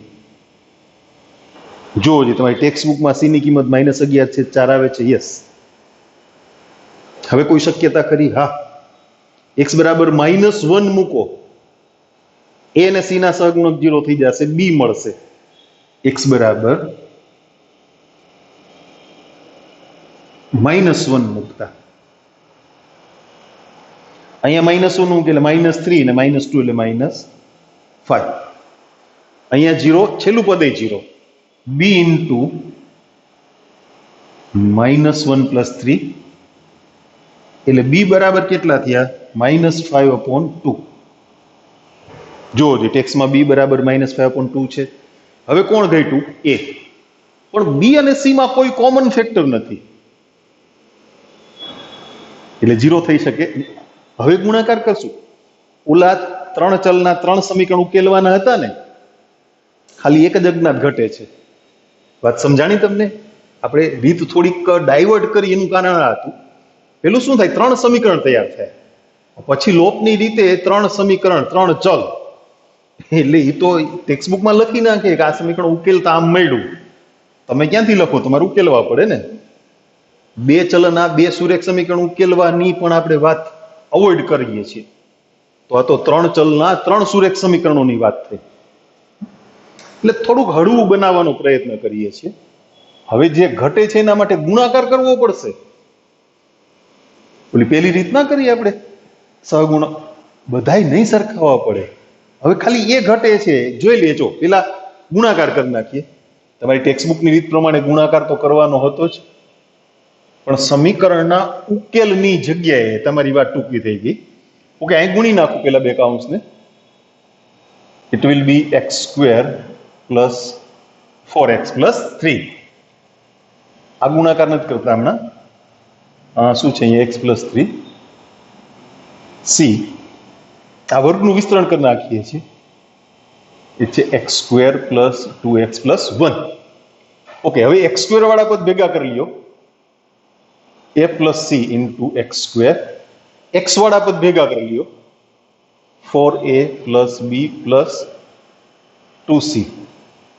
જો તમારી ટેક્સ્ટ બુકમાં c ની કિંમત -11/4 આવે છે. યસ. હવે કોઈ શક્યતા ખરી? હા. x બરાબર -1 મૂકો, a અને c ના સહગુણક 0 થઈ જશે, b મળશે. x બરાબર -1 મૂકતા અહીંયા -1 મૂકે એટલે -3 અને -2 એટલે -5. અહીંયા 0, છેલ્લું પદ 0, b ઇન્ટુ -1 + 3 એટલે b બરાબર કેટલા થયા -5/2. જો ટેક્સ્ટમાં b બરાબર -5/2 છે. હવે કોણ ઘટ્યું a, પણ b અને c માં કોઈ કોમન ફેક્ટર નથી એટલે 0 થઈ શકે. હવે ગુણાકાર કરશું. ઓલા 3 ચલના 3 સમીકરણ ઉકેલવાના હતા ને, ખાલી એક જ અજ્ઞાત ઘટે છે. વાત સમજાણી તમને? આપણે રીત થોડીક ડાયવર્ટ કરી એનું કારણ આ હતું. પેલું શું થાય, 3 સમીકરણ તૈયાર થાય, પછી લોપની રીતે 3 સમીકરણ 3 ચલ, એટલે એ તો ટેક્સ્ટ બુકમાં લખી નાખે કે આ સમીકરણ ઉકેલતા આમ મળ્યું. તમે ક્યાંથી લખો, તમારે ઉકેલવા પડે ને. 2 ચલના 2 સુરેખ સમીકરણ ઉકેલવાની પણ આપણે વાત અવોઇડ કરીએ છીએ. તો આ તો 3 ચલના 3 સુરેખ સમીકરણોની વાત થઈ. એટલે થોડુંક હળવું બનાવવાનો પ્રયત્ન કરીએ છીએ. હવે જે ઘટે છે એના માટે ગુણાકાર કરવો પડશે. ઓલી પેલી રીત ના કરીએ આપણે સહગુણ, બધાય નહીં સરખાવવા પડે. હવે ખાલી એ ઘટે છે જોઈ લેજો, પેલા ગુણાકાર કરી નાખીએ. તમારી ટેક્સ્ટ બુકની રીત પ્રમાણે ગુણાકાર તો કરવાનો હતો જ, પણ સમીકરણના ઉકેલની જગ્યાએ તમારી વાત ટૂંકી થઈ ગઈ. ઓકે, અહીં ગુણી નાખું પેલા બે કાઉન્સને. It will be x² + 4x + 3. આ ગુણાકાર નથી કરતા હમણાં. શું છે અહીંયા x + 3 c. આ વર્ગનું વિસ્તરણ કરી નાખીએ છીએ. એ છે x² + 2x + 1. ઓકે, હવે x² વાળા પદ ભેગા કરી લ્યો, a + c × x². x વાળા પદ ભેગા કરી લ્યો, 4a + b + 2c.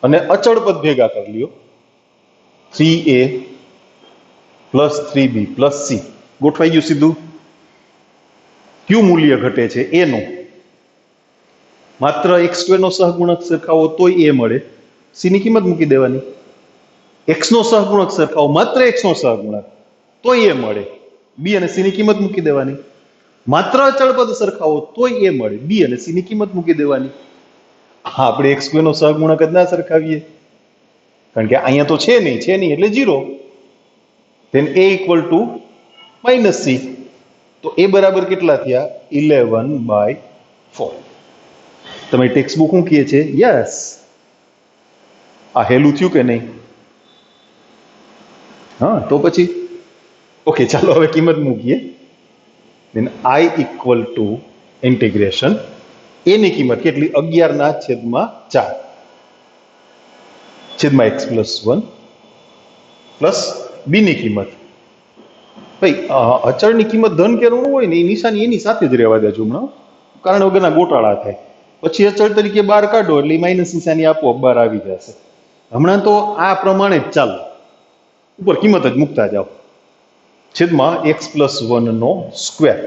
અને અચળ પદ ભેગા કરી લ્યો, 3a + 3b + c. ગોઠવાઈ ગયું સીધું. કયું મૂલ્ય ઘટે છે? a નું. માત્ર x² નો સહગુણક સરખાવો તોય a મળે, c ની કિંમત મૂકી દેવાની. x નો સહગુણક સરખાવો, માત્ર x નો સહગુણક, તોય a મળે, b અને c ની કિંમત મૂકી દેવાની. માત્ર અચળ પદ સરખાવો તોય a મળે, b અને c ની કિંમત મૂકી દેવાની. હા, આપણે x² નો સહગુણક જ ના સરખાવીએ, કારણ કે અહીંયા તો છે નહીં એટલે 0. then a = -c. તો a બરાબર કેટલા થયા? 11/4. તમારી ટેક્સ્ટ બુક શું કહે છે? યસ. આ હેલું થયું કે નહીં? હા, તો પછી ઓકે, ચાલો હવે કિંમત મૂકીએ. then I = ઇન્ટિગ્રેશન a ની કિંમત કેટલી? 11/4 છેદમાં x + 1 પ્લસ b ની કિંમત. ભાઈ, અચળની કિંમત ધન કે ઋણ હોય ને એ નિશાની એની સાથે જ રહેવા દેજો હમણાં, કારણ વગરના ગોટાળા થાય. પછી અચળ તરીકે બહાર કાઢો એટલે માઇનસ નિશાની આપોઆપ બહાર આવી જશે. હમણાં તો આ પ્રમાણે જ ચાલો, ઉપર કિંમત જ મૂકતા જાઓ. છેદમાં x + 1 નો સ્ક્વેર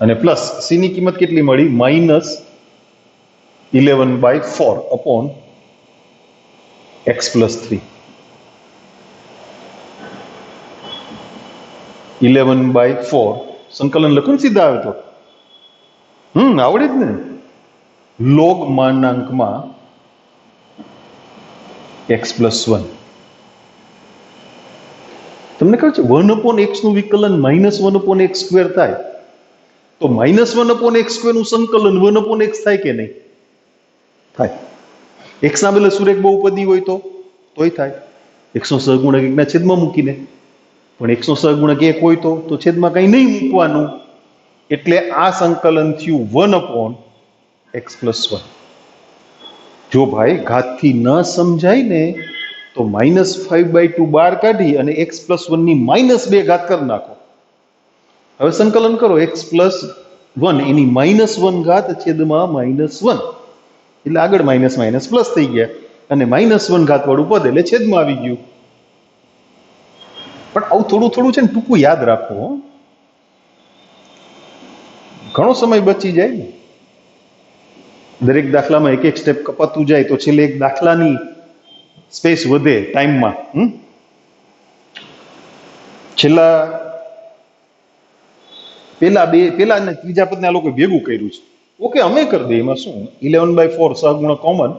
અને પ્લસ c ની કિંમત કેટલી મળી? -11/4 x + 3. 11/4 સંકલન લખો ને સીધા આવે તો. આવડે જ ને. લોગ માનાંકમાં x + 1. તમને ખબર છે 1/x નું વિકલન -1/x² થાય, તો -1/x² નું સંકલન 1/x થાય કે નહીં? થાય. x ના બદલે સુરેખ બહુપદી હોય તોય થાય. x નો સહગુણક 1 ના છેદમાં મૂકીને. પણ x નો સહગુણક 1 હોય તો છેદમાં કંઈ નહીં મૂકવાનું, એટલે આ સંકલન થયું 1/x + 1. જો ભાઈ ઘાતથી ન સમજાય ને તો -5/2 બહાર કાઢી અને x + 1 ની -2 ઘાત કરી નાખો. હવે સંકલન કરો, x + 1 એની -1 ઘાત છેદમાં -1, એટલે આગળ માઇનસ માઇનસ પ્લસ થઈ ગયા અને -1 ઘાત વાળું પદ એટલે છેદમાં આવી ગયું. પણ આવું થોડું થોડું છે ને ટૂંકું યાદ રાખો, ઘણો સમય બચી જાય ને. દરેક દાખલામાં એક સ્ટેપ કપાતું જાય તો છેલ્લે એક દાખલાની સ્પેસ વધે ટાઈમમાં. છેલ્લા પેલા અને ત્રીજા પદને આ લોકો ભેગું કર્યું છે. ઓકે, અમે કરી દઈએ, એમાં શું? 11/4 સહગુણક કોમન,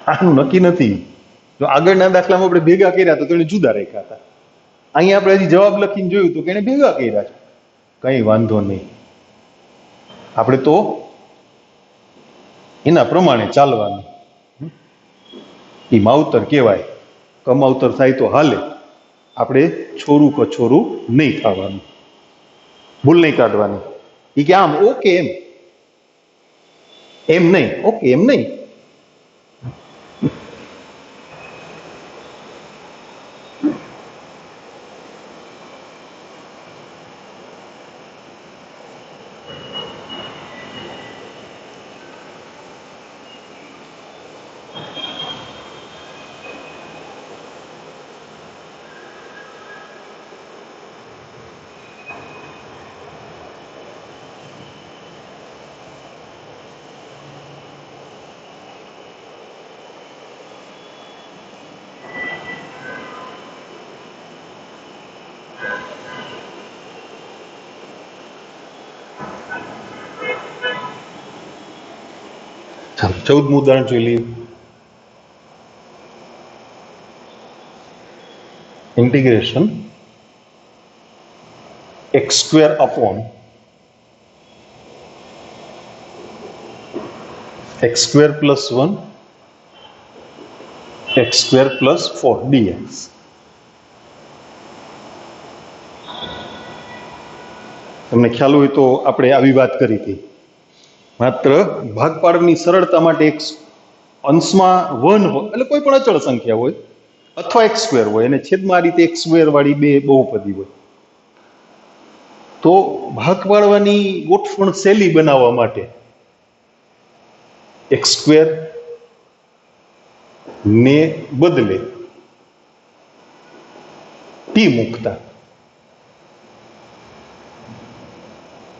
આનું નક્કી નથી. જો આગળના દાખલામાં આપણે ભેગા કર્યા તો તેને જુદા રાખ્યા હતા. અહીંયા આપણે હજી જવાબ લખીને જોયું તો કે એને ભેગા કર્યા છે. કઈ વાંધો નહીં, આપણે તો એના પ્રમાણે ચાલવાનું. એ માવતર કહેવાય, કમાવતર થાય તો હાલે, આપણે છોરું કછોરું નહીં ખાવાનું, ભૂલ નહીં કાઢવાની. એ કે આમ ઓકે એમ એમ નહીં, ઓકે એમ નહીં. ચાલો 14મું ઉદાહરણ જોઈ લઈએ. Integration x² upon x² plus 1 x² plus 4 dx. તમને ખ્યાલ હોય તો આપણે આવી વાત કરી હતી. માત્ર ભાગપાડની સરળતા માટે એક અંશમાં 1 હોય એટલે કોઈ પણ અચળ સંખ્યા હોય અથવા x² હોય અને છેદમાં આ રીતે x² વાળી બે બહુપદી હોય તો ભાગ પાડવાની ગોઠવણ સહેલી બનાવવા માટે x² ને બદલે t મૂકતા,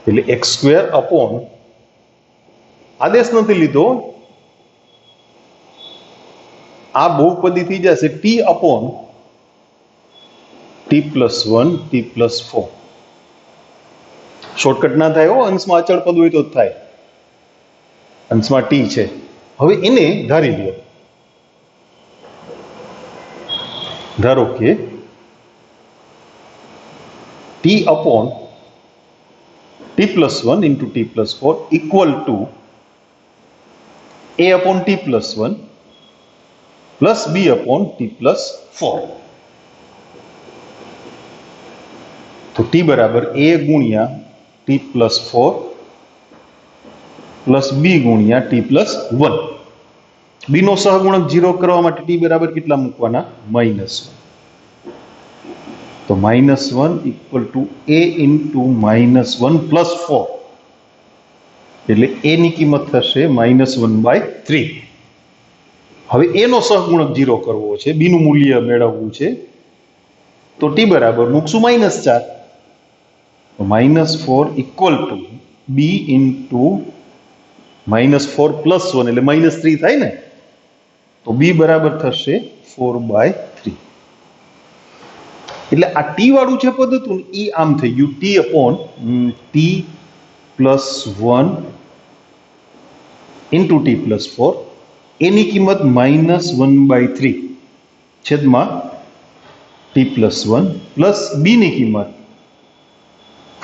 એટલે x² upon આદેશ નથી લીધો, આ બહુપદી થઈ જશે t upon t plus 1 t plus 4. Shortcut ના થાય હો, અંશમાં અચળ પદ હોય તો જ થાય. અંશમાં t છે. હવે એને ધારી લ્યો, ધારો કે t upon t plus 1 into t plus 4 equal to a upon t plus 1 plus b upon t plus 4. તો t બરાબર a ગુણ્યા t plus 4 plus b ગુણ્યા t plus 1. b નો સહગુણક 0 કરવા માટે t બરાબર કેટલા મૂકવાના? -1. તો -1 equal to a into -1 plus 4. એટલે a ની કિંમત થશે -1/3. હવે a નો સહગુણક 0 કરવો છે, b નું મૂલ્ય મેળવવું છે, તો t બરાબર મૂકશું -4. તો -4 equal to b into -4 plus 1 એટલે -3 થાય ને, તો b બરાબર થશે 4/3. એટલે આ t વાળું જે પદ હતું ને એ આમ થઈ ગયું t upon t plus 1 into t plus 4. એની કિંમત -1/3 છેદમાં t plus 1 plus b ની કિંમત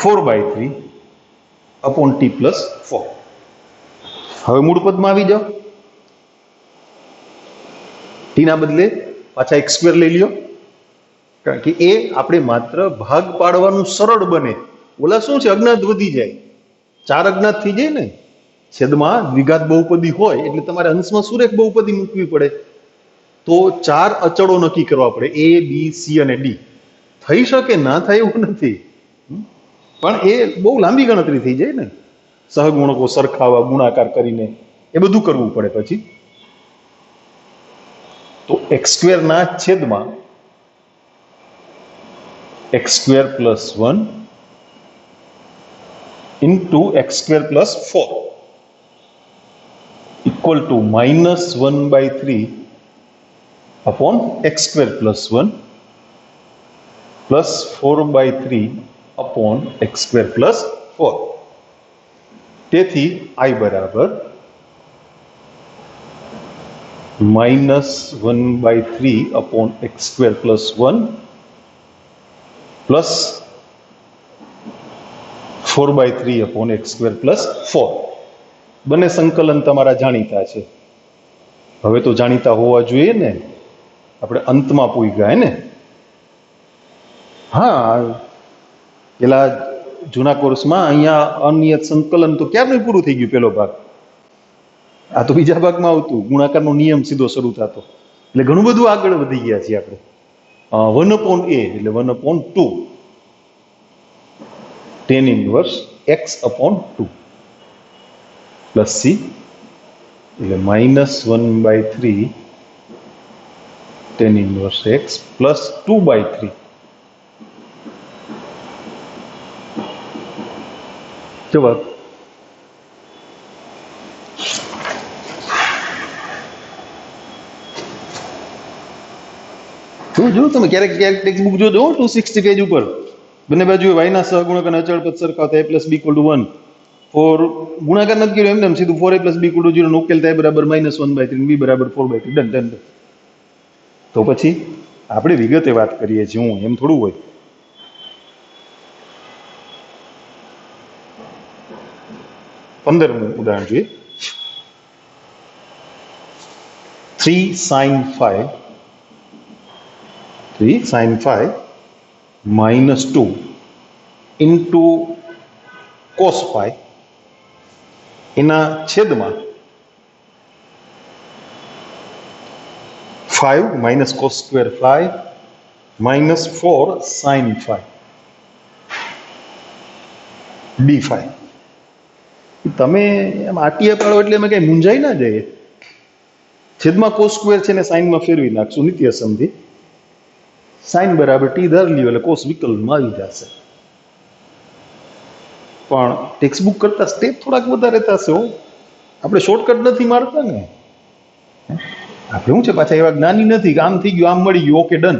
4/3 upon t plus 4. હવે મૂળ પદમાં આવી જાઓ, t ના બદલે પાછા x² લઈ લ્યો, કારણ કે એ આપણે માત્ર ભાગ પાડવાનું સરળ બને. ઓલા શું છે, અજ્ઞાત વધી જાય, 4 અજ્ઞાત થઈ જાય ને. છેદમાં દ્વિઘાત બહુપદી હોય એટલે તમારે અંશમાં સુરેખ બહુપદી મૂકવી પડે, તો 4 અચળો નક્કી કરવા પડે, a b c અને d. થઈ શકે, ના થાય એવું નથી, પણ એ બહુ લાંબી ગણતરી થઈ જાય ને, સહગુણકો સરખાવા, ગુણાકાર કરીને એ બધું કરવું પડે. પછી તો x² ના છેદમાં x² plus 1 into x² plus 4 equal to -1/3 upon x² plus 1 plus 4/3 upon x² plus 4. તેથી I બરાબર -1/3 upon x² + 1 plus 4/3 upon x² + 4 બંને સંકલન તમારા જાણીતા છે. હવે તો જાણીતા હોવા જોઈએ ને, આપણે અંતમાં પૂગ્યા હે ને. હા, પેલા જૂના કોર્સમાં અહીંયા અનિયત સંકલન તો ક્યારનું પૂરું થઈ ગયું પેલો ભાગ. આ તો બીજા ભાગમાં આવતું, ગુણાકારનો નિયમ સીધો શરૂ થતો. એટલે ઘણું બધું આગળ વધી ગયા છીએ આપણે. 1/a એટલે 1/2 tan inverse x/2 plus c એટલે -1/3 tan inverse x પ્લસ 2/3 જવાબ. જો તમે ક્યારેક ટેક્સ્ટ બુક જોજો 260 પેજ ઉપર બંને બાજુ y ના સહગુણક અને અચળ પદ સરખા થાય a + b = 1 ફોર ગુણાકાર નથી કર્યો એમને સીધું 4a + b = 0 નો ઉકેલ થાય બરાબર -1/3 b બરાબર 4/3 ડન ડન. તો પછી આપણે વિગતે વાત કરીએ છીએ, હું એમ થોડું હોય. 15મું ઉદાહરણ જોઈએ. 3 sin 5 - 2 into cos 5 એના છેદમાં 5 - cos² 5 -4 sin 5 d5. તમે એમ આટીએ પાડો એટલે એમાં કઈ મૂંઝાઈ ના જાય. છેદમાં cos² છે ને સાઈનમાં ફેરવી નાખશું નિત્ય સમજી. સાઈન બરાબર t ધારી લ્યો એટલે કોસ વિકલનમાં આવી જશે. પણ ટેક્સ્ટ બુક કરતા સ્ટેપ થોડાક વધારે થશે હો. આપણે શોર્ટકટ નથી મારતા ને. આપણે શું છે પાછા એવા જ્ઞાની નથી કે આમ થઈ ગયું આમ મળી ગયું ઓકે ડન.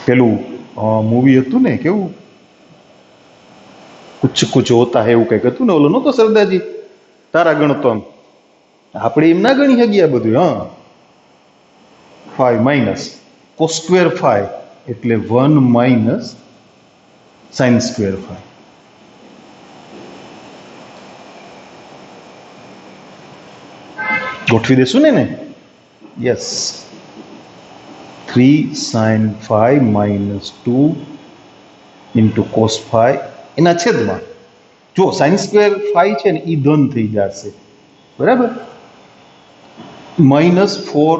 પેલું મૂવી હતું ને કેવું કુછ કુછ હોતા હે એવું કઈક હતું ને, ઓલો નતો સરદારજી તારા ગણતો આમ. આપણે એમ ના ગણી શકીએ આ બધું. હા, 5 - cos² 5 એટલે 1 - sin² 5. ગોઠવી દેશું ને. યસ, 3 sin 5 - 2 into cos 5 એના છેદમાં જો sin² 5 છે ને એ ધન થઈ જશે બરાબર, -4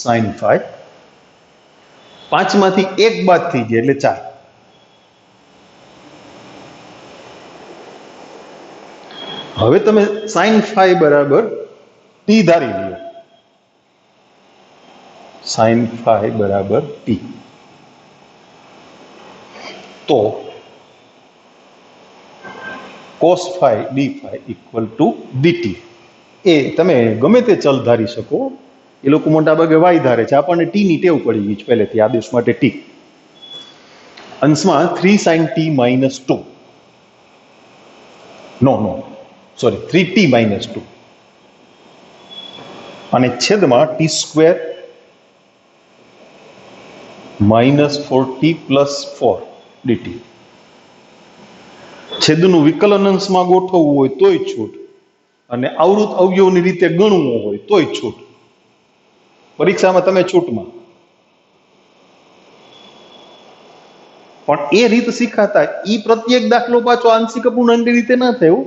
sin 5 5માંથી 1 બાદ થઈ જાય એટલે 4. હવે તમે sin 5 બરાબર t ધારી લ્યો. sin 5 બરાબર t તો cos 5 d5 = dt. એ તમે ગમે તે ચલ ધારી શકો. એ લોકો મોટા ભાગે y ધારે છે, આપણને t ની ટેવ પડી ગઈ છે પહેલેથી, આદેશ માટે t. અંશમાં 3 sin t - 2 સોરી 3t - 2 અને છેદમાં t² -4t + 4 dt. છેદનું વિકલન અંશમાં ગોઠવવું હોય તોય છૂટ, અને આવૃત અવયવની રીતે ગણવું હોય તોય છૂટ. પરીક્ષામાં તમે છૂટમાં. પણ એ રીત શીખાતા ઈ પ્રત્યેક દાખલો પાછો આંશિક અપૂર્ણાંકની રીતે ના થયો.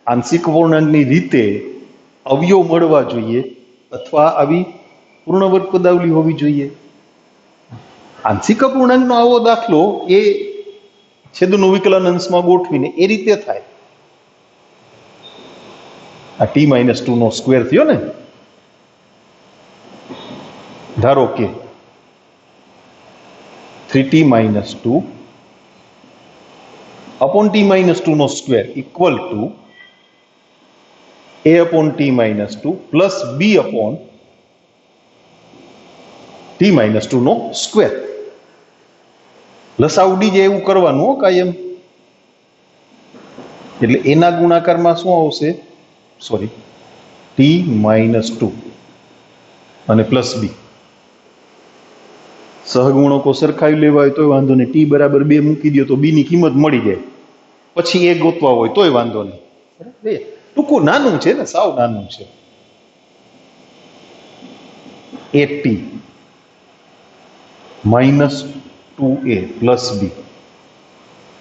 આંશિક અપૂર્ણાંકની રીતે અવયવ મળવા જોઈએ અથવા આવી પૂર્ણવર્ગ પદાવલી હોવી જોઈએ. આંશિક અપૂર્ણાંકનો આવો દાખલો એ છેદનું વિકલન અંશમાં ગોઠવીને એ રીતે થાય. આ t - 2 નો સ્ક્વેર થયો ને. ધારો કે 3t - 2 upon t - 2 નો square equal to a upon t - 2 plus b upon t - 2 નો સ્ક્વેર. લસાઅ ઉડી જાય એવું કરવાનું કાયમ. એટલે એના ગુણાકારમાં શું આવશે? સોરી t-2 અને પ્લસ બી. સહગુણકો સરખાવી લેવા હોય તોય વાંધો નહીં, ટી બરાબર 2 મૂકી દો તો બી ની કિંમત મળી જાય. પછી એ ગોતવા હોય તોય વાંધો નહીં. ટૂંકું નાનું છે ને, સાવ નાનું છે. 8t-2a પ્લસ બી.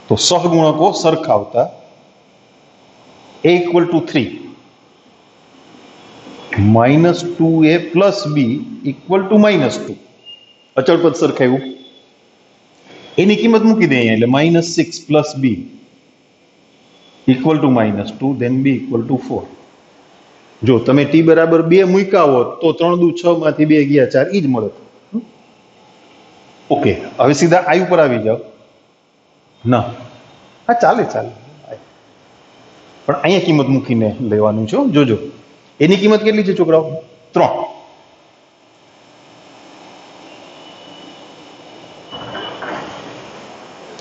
તો સહગુણકો સરખાવતા a = 3 -2a પ્લસ બી = -2. અચળ પદ સરખાવ્યું, એની કિંમત મૂકી દે અહીંયા, એટલે -6 પ્લસ બી = -2, then b = 4. જો તમે t બરાબર 2 મૂક્યા હોત તો 3 દુ 6 માંથી 2 ગયા 4, ઈ જ મળત. ઓકે, હવે સીધા i ઉપર આવી જાઓ. ના, હા ચાલે ચાલે, પણ અહીંયા કિંમત મૂકીને લેવાનું છે. જોજો એની કિંમત કેટલી છે છોકરાઓ? 3.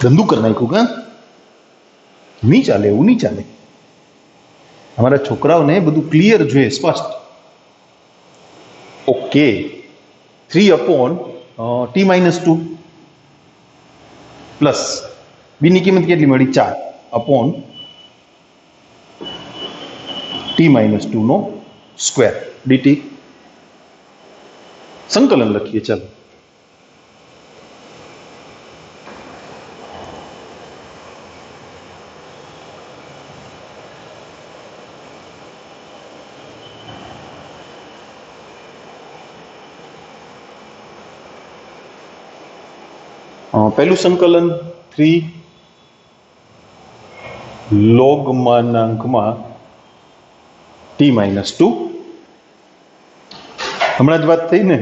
ગંદુ કરી નાખ્યું કા? નહીં ચાલે, એવું નહીં ચાલે. અમારા છોકરાઓને બધું ક્લિયર જોઈએ, સ્પષ્ટ. ઓકે, 3/t-2 પ્લસ બી ની કિંમત કેટલી મળી? 4/t-2 નો સ્ક્વેર dt. સંકલન લખીએ ચાલો. પહેલું સંકલન 3 log માનાંકમાં t-2. હમણાં જ વાત થઈ ને,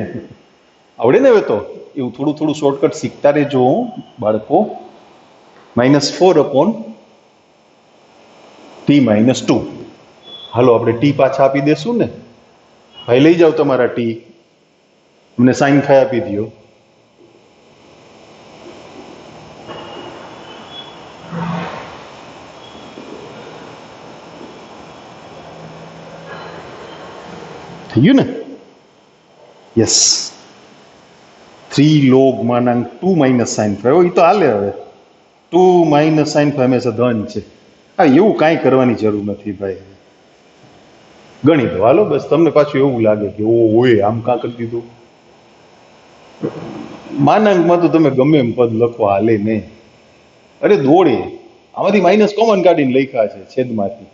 આવડે ને હવે તો? એવું થોડું થોડું શોર્ટકટ શીખતા રહેજો બાળકો. -4/t-2. હાલો આપણે ટી પાછા આપી દેશું ને. ભાઈ લઈ જાઓ તમારા ટી, મને સાઈન ફાઈ આપી દો. થઈ ગયું ને? યસ. 3 log માનાંક 2 - sin phi. એ તો હાલે હવે. 2 - sin phi હંમેશા ધન છે. હા, એવું કાંઈ કરવાની જરૂર નથી ભાઈ. ગણી દો હાલો, બસ. તમને પાછું એવું લાગે કે ઓ હોય આમ કાં કરી દીધું. માનાંકમાં તો તમે ગમે એમ પદ લખો, હાલે ને. અરે દોડે, આમાંથી માઇનસ કોમન કાઢીને લખ્યા છે છેદમાંથી.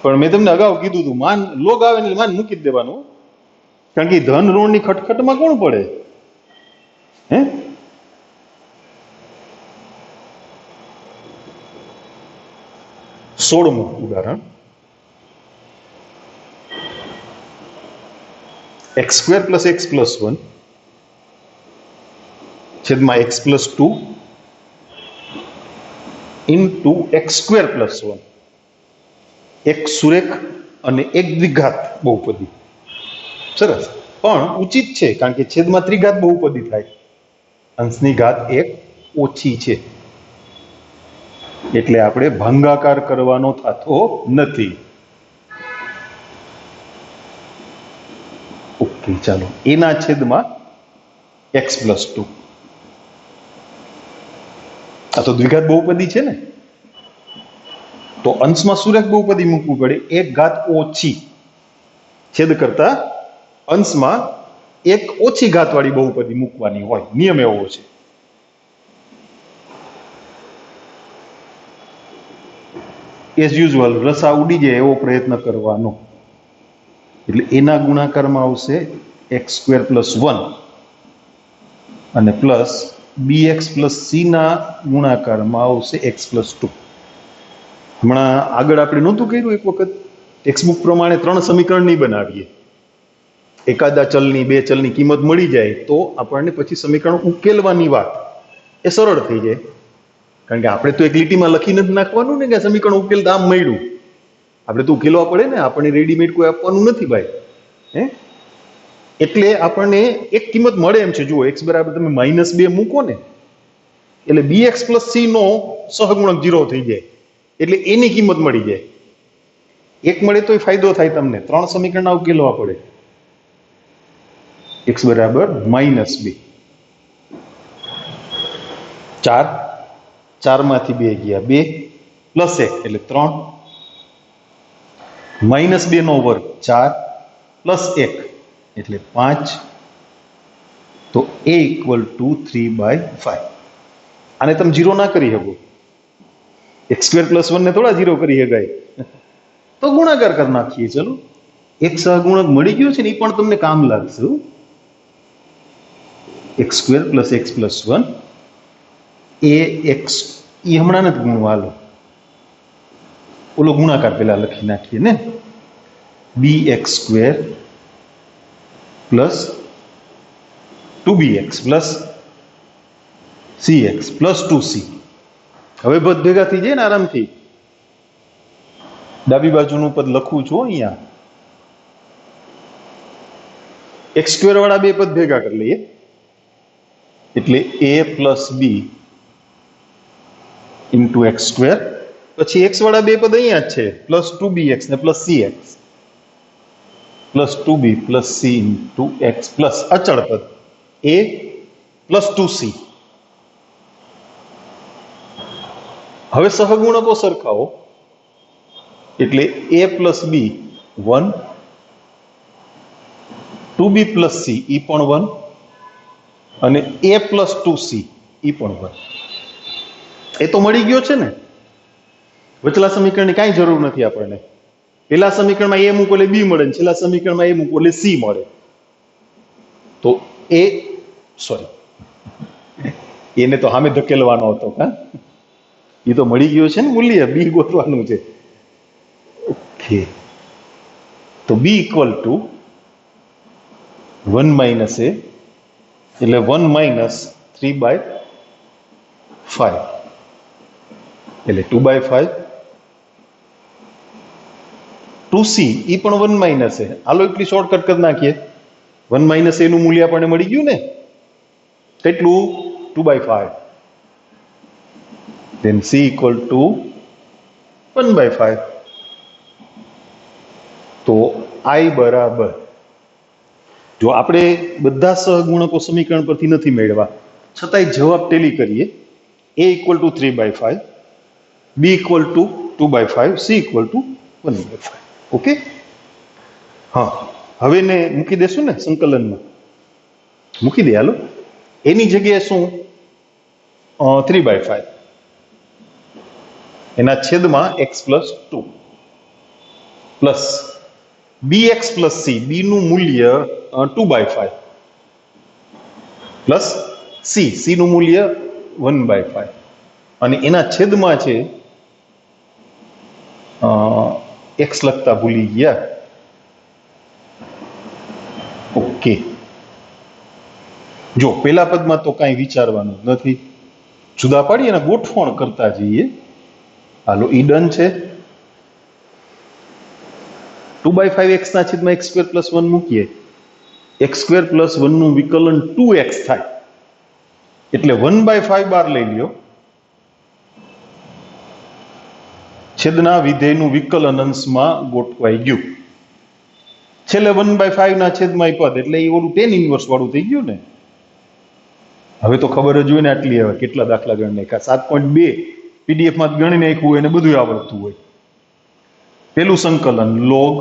પણ મેં તમને અગાઉ કીધું હતું, માન લોગ આવે ને માન મૂકી જ દેવાનું, કારણ કે ધન ઋણ ની ખટખટમાં કોણ પડે? હે? સોળમું ઉદાહરણ. x² + x + 1 છેદમાં x + 2 ઇન્ટુ x² + 1. એક સુરેખ અને એક દ્વિઘાત બહુપદી. સરસ, પણ ઉચિત છે કારણ કે છેદમાં ત્રિઘાત બહુપદી થાય, અંશની ઘાત 1 ઓછી છે, એટલે આપણે ભાંગાકાર કરવાનો થતો નથી. ઓકે, ચાલો. એના છેદમાં x + 2. આ તો દ્વિઘાત બહુપદી છે ને, તો અંશમાં સુરેખ બહુપદી મૂકવું પડે. એક ઘાત ઓછી છેદ કરતા અંશમાં એક ઓછી ઘાતવાળી બહુપદી મૂકવાની હોય, નિયમ એવો છે. એઝ યુઝ્યુઅલ રસા ઉડી જાય એવો પ્રયત્ન કરવાનો. એટલે એના ગુણાકારમાં આવશે x² + 1 અને પ્લસ bx + c ના ગુણાકારમાં આવશે x + 2. હમણાં આગળ આપણે નહોતું કર્યું એક વખત, ટેક્સ્ટબુક પ્રમાણે 3 સમીકરણ નહીં બનાવીએ. એકાદા ચલની 2 ચલની કિંમત મળી જાય તો આપણને પછી સમીકરણ ઉકેલવાની વાત એ સરળ થઈ જાય, કારણ કે આપણે તો એક લીટીમાં લખીને જ નાખવાનું ને કે સમીકરણ ઉકેલતા આમ મળ્યું. આપણે તો ઉકેલવા પડે ને, આપણને રેડીમેડ કોઈ આપવાનું નથી ભાઈ. હે? એટલે આપણને એક કિંમત મળે એમ છે. જુઓ, x બરાબર તમે -2 મૂકો ને એટલે bx + c નો સહગુણક 0 થઈ જાય. એટલે એની કિંમત મળી જાય. એક મળે તોય ફાયદો થાય તમને. 3 સમીકરણના ઉકેલવા પડે. x બરાબર -2. 4 4માંથી 2 ગયા 2 પ્લસ 1 એટલે 3 -2 નો વર્ગ 4 પ્લસ 1 એટલે 5. તો a = 3/5. આને તમે 0 ના કરી શકો. x² + 1 ને થોડા 0 કરી શકાય. તો ગુણાકાર કરી નાખીએ. ચલો, એક સહગુણક મળી ગયો છે ને, એ પણ તમને કામ લાગશે. x² + x + 1 ax, એ હમણાં નથી ગુણવા. હાલો, ઓલો ગુણાકાર પેલા લખી નાખીએ ને. bx² + 2bx + cx + 2c. હવે પદ ભેગા થઈ જાય ને આરામથી. ડાબી બાજુનું પદ લખું છું અહીંયા. x² વાળા બે પદ ભેગા કરી લઈએ એટલે a + b × x². પછી x વાળા બે પદ અહીંયા જ છે, +2bx ને +cx +2b + c × x plus અચળ પદ a + 2c. હવે સહગુણકો સરખાવો એટલે a + b 1, 2b + c એ પણ 1 અને a + 2c એ પણ 1. એ તો મળી ગયો છે ને. વચલા સમીકરણની કાંઈ જરૂર નથી આપણને. પેલા સમીકરણમાં a મૂકો એટલે b મળે, ને છેલ્લા સમીકરણમાં a મૂકો એટલે c મળે. તો એને તો સામે ધકેલવાનો હતો. એ તો મળી ગયો છે ને મૂલ્ય. b ગોતવાનું છે. ઓકે, તો b = 1 - a એટલે 1 - 3/5 એટલે 2/5. 2c એ પણ 1 - a. હાલો એટલી શોર્ટકટ કરી નાખીએ. 1 - a નું મૂલ્ય આપણને મળી ગયું ને. કેટલું? 2/5. then c = 1/5. તો i બરાબર, જો આપણે બધા સહગુણકો સમીકરણ પરથી નથી મેળવા છતાંય જવાબ ટેલી કરીએ. a = 3/5, b = 2/5, c = 1/5. ઓકે. હા, હવે ને મૂકી દેશું ને સંકલનમાં. મૂકી દે. હાલો, એની જગ્યાએ શું? 3/5 એના છેદમાં x + 2 plus bx + c, b નું મૂલ્ય 2/5 પ્લસ c નું મૂલ્ય 1/5 અને એના છેદમાં છે x લખતા ભૂલી ગયા. ઓકે, જો પેલા પદમાં તો કાંઈ વિચારવાનું નથી, જુદા પાડી અને ગોઠવણ કરતા જઈએ. હાલો, ઈ ડન છે. 2/5 x ના છેદમાં x² + 1 મૂકીએ. x² + 1 નું વિકલન 2x થાય એટલે 1/5 બહાર લઈ લ્યો. છેદના વિધેયનું વિકલન અંશમાં ગોઠવાઈ ગયું. છેલ્લે 1/5 ના છેદમાં પદ એટલે એ ઓલું tan ઇન્વર્સ વાળું થઈ ગયું ને. હવે તો ખબર જ હોય ને આટલી. હવે કેટલા દાખલા ગણી નાખ્યા? 7.2 PDF માં ગણી નાખ્યું હોય ને બધું આવડતું હોય. પેલું સંકલન log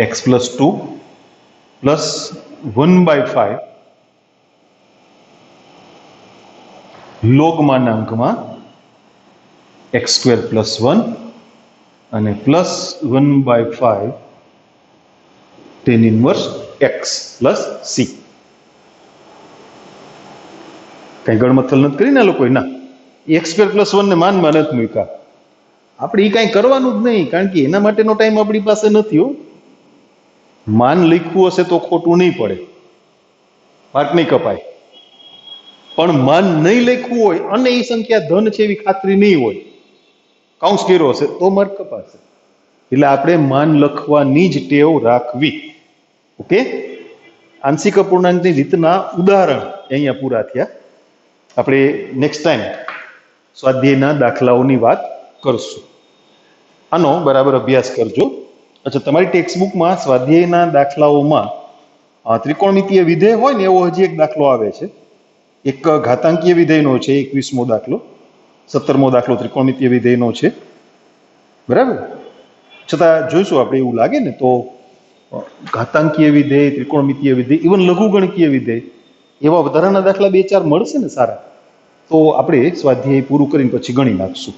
x + 2 plus 1/5 log x² + 1 અને plus 1/5 tan inverse x plus c. કઈ ગણમથલ નથી કરી ને લોકોએ? ના, x² + 1 ને માનમાં નથી મૂક્યા. આપણે એ કાંઈ કરવાનું જ નહીં, કારણ કે એના માટેનો ટાઈમ આપણી પાસે નથી. માન લખવું હશે તો ખોટું નહીં પડે, માર્ક નહીં કપાય. પણ માન નહીં લખવું હોય અને એ સંખ્યા ધન છે એવી ખાતરી નહીં હોય, કાઉન્સ કર્યો હશે તો માર્ક કપાશે. એટલે આપણે માન લખવાની જ ટેવ રાખવી. ઓકે. આંશિક અપૂર્ણાંકની રીતના ઉદાહરણ અહીંયા પૂરા થયા. આપણે નેક્સ્ટ ટાઈમ સ્વાધ્યાયના દાખલાઓની વાત કરશું. આનો બરાબર અભ્યાસ કરજો. અચ્છા, તમારી ટેક્સ્ટ બુકમાં સ્વાધ્યાયના દાખલાઓમાં ત્રિકોણમિતીય વિધેય હોય ને એવો હજી એક દાખલો આવે છે. એક ઘાતાંકીય વિધેયનો છે, 21મો દાખલો. 17મો દાખલો ત્રિકોણમિતીય વિધેયનો છે. બરાબર. છતાં જોઈશું આપણે, એવું લાગે ને તો ઘાતાંકીય વિધેય, ત્રિકોણમિતીય વિધેય, ઇવન લઘુગણકીય વિધેય, એવા વધારાના દાખલા 2-4 મળશે ને સારા, તો આપણે સ્વાધ્યાય પૂરું કરીને પછી ગણી નાખશું.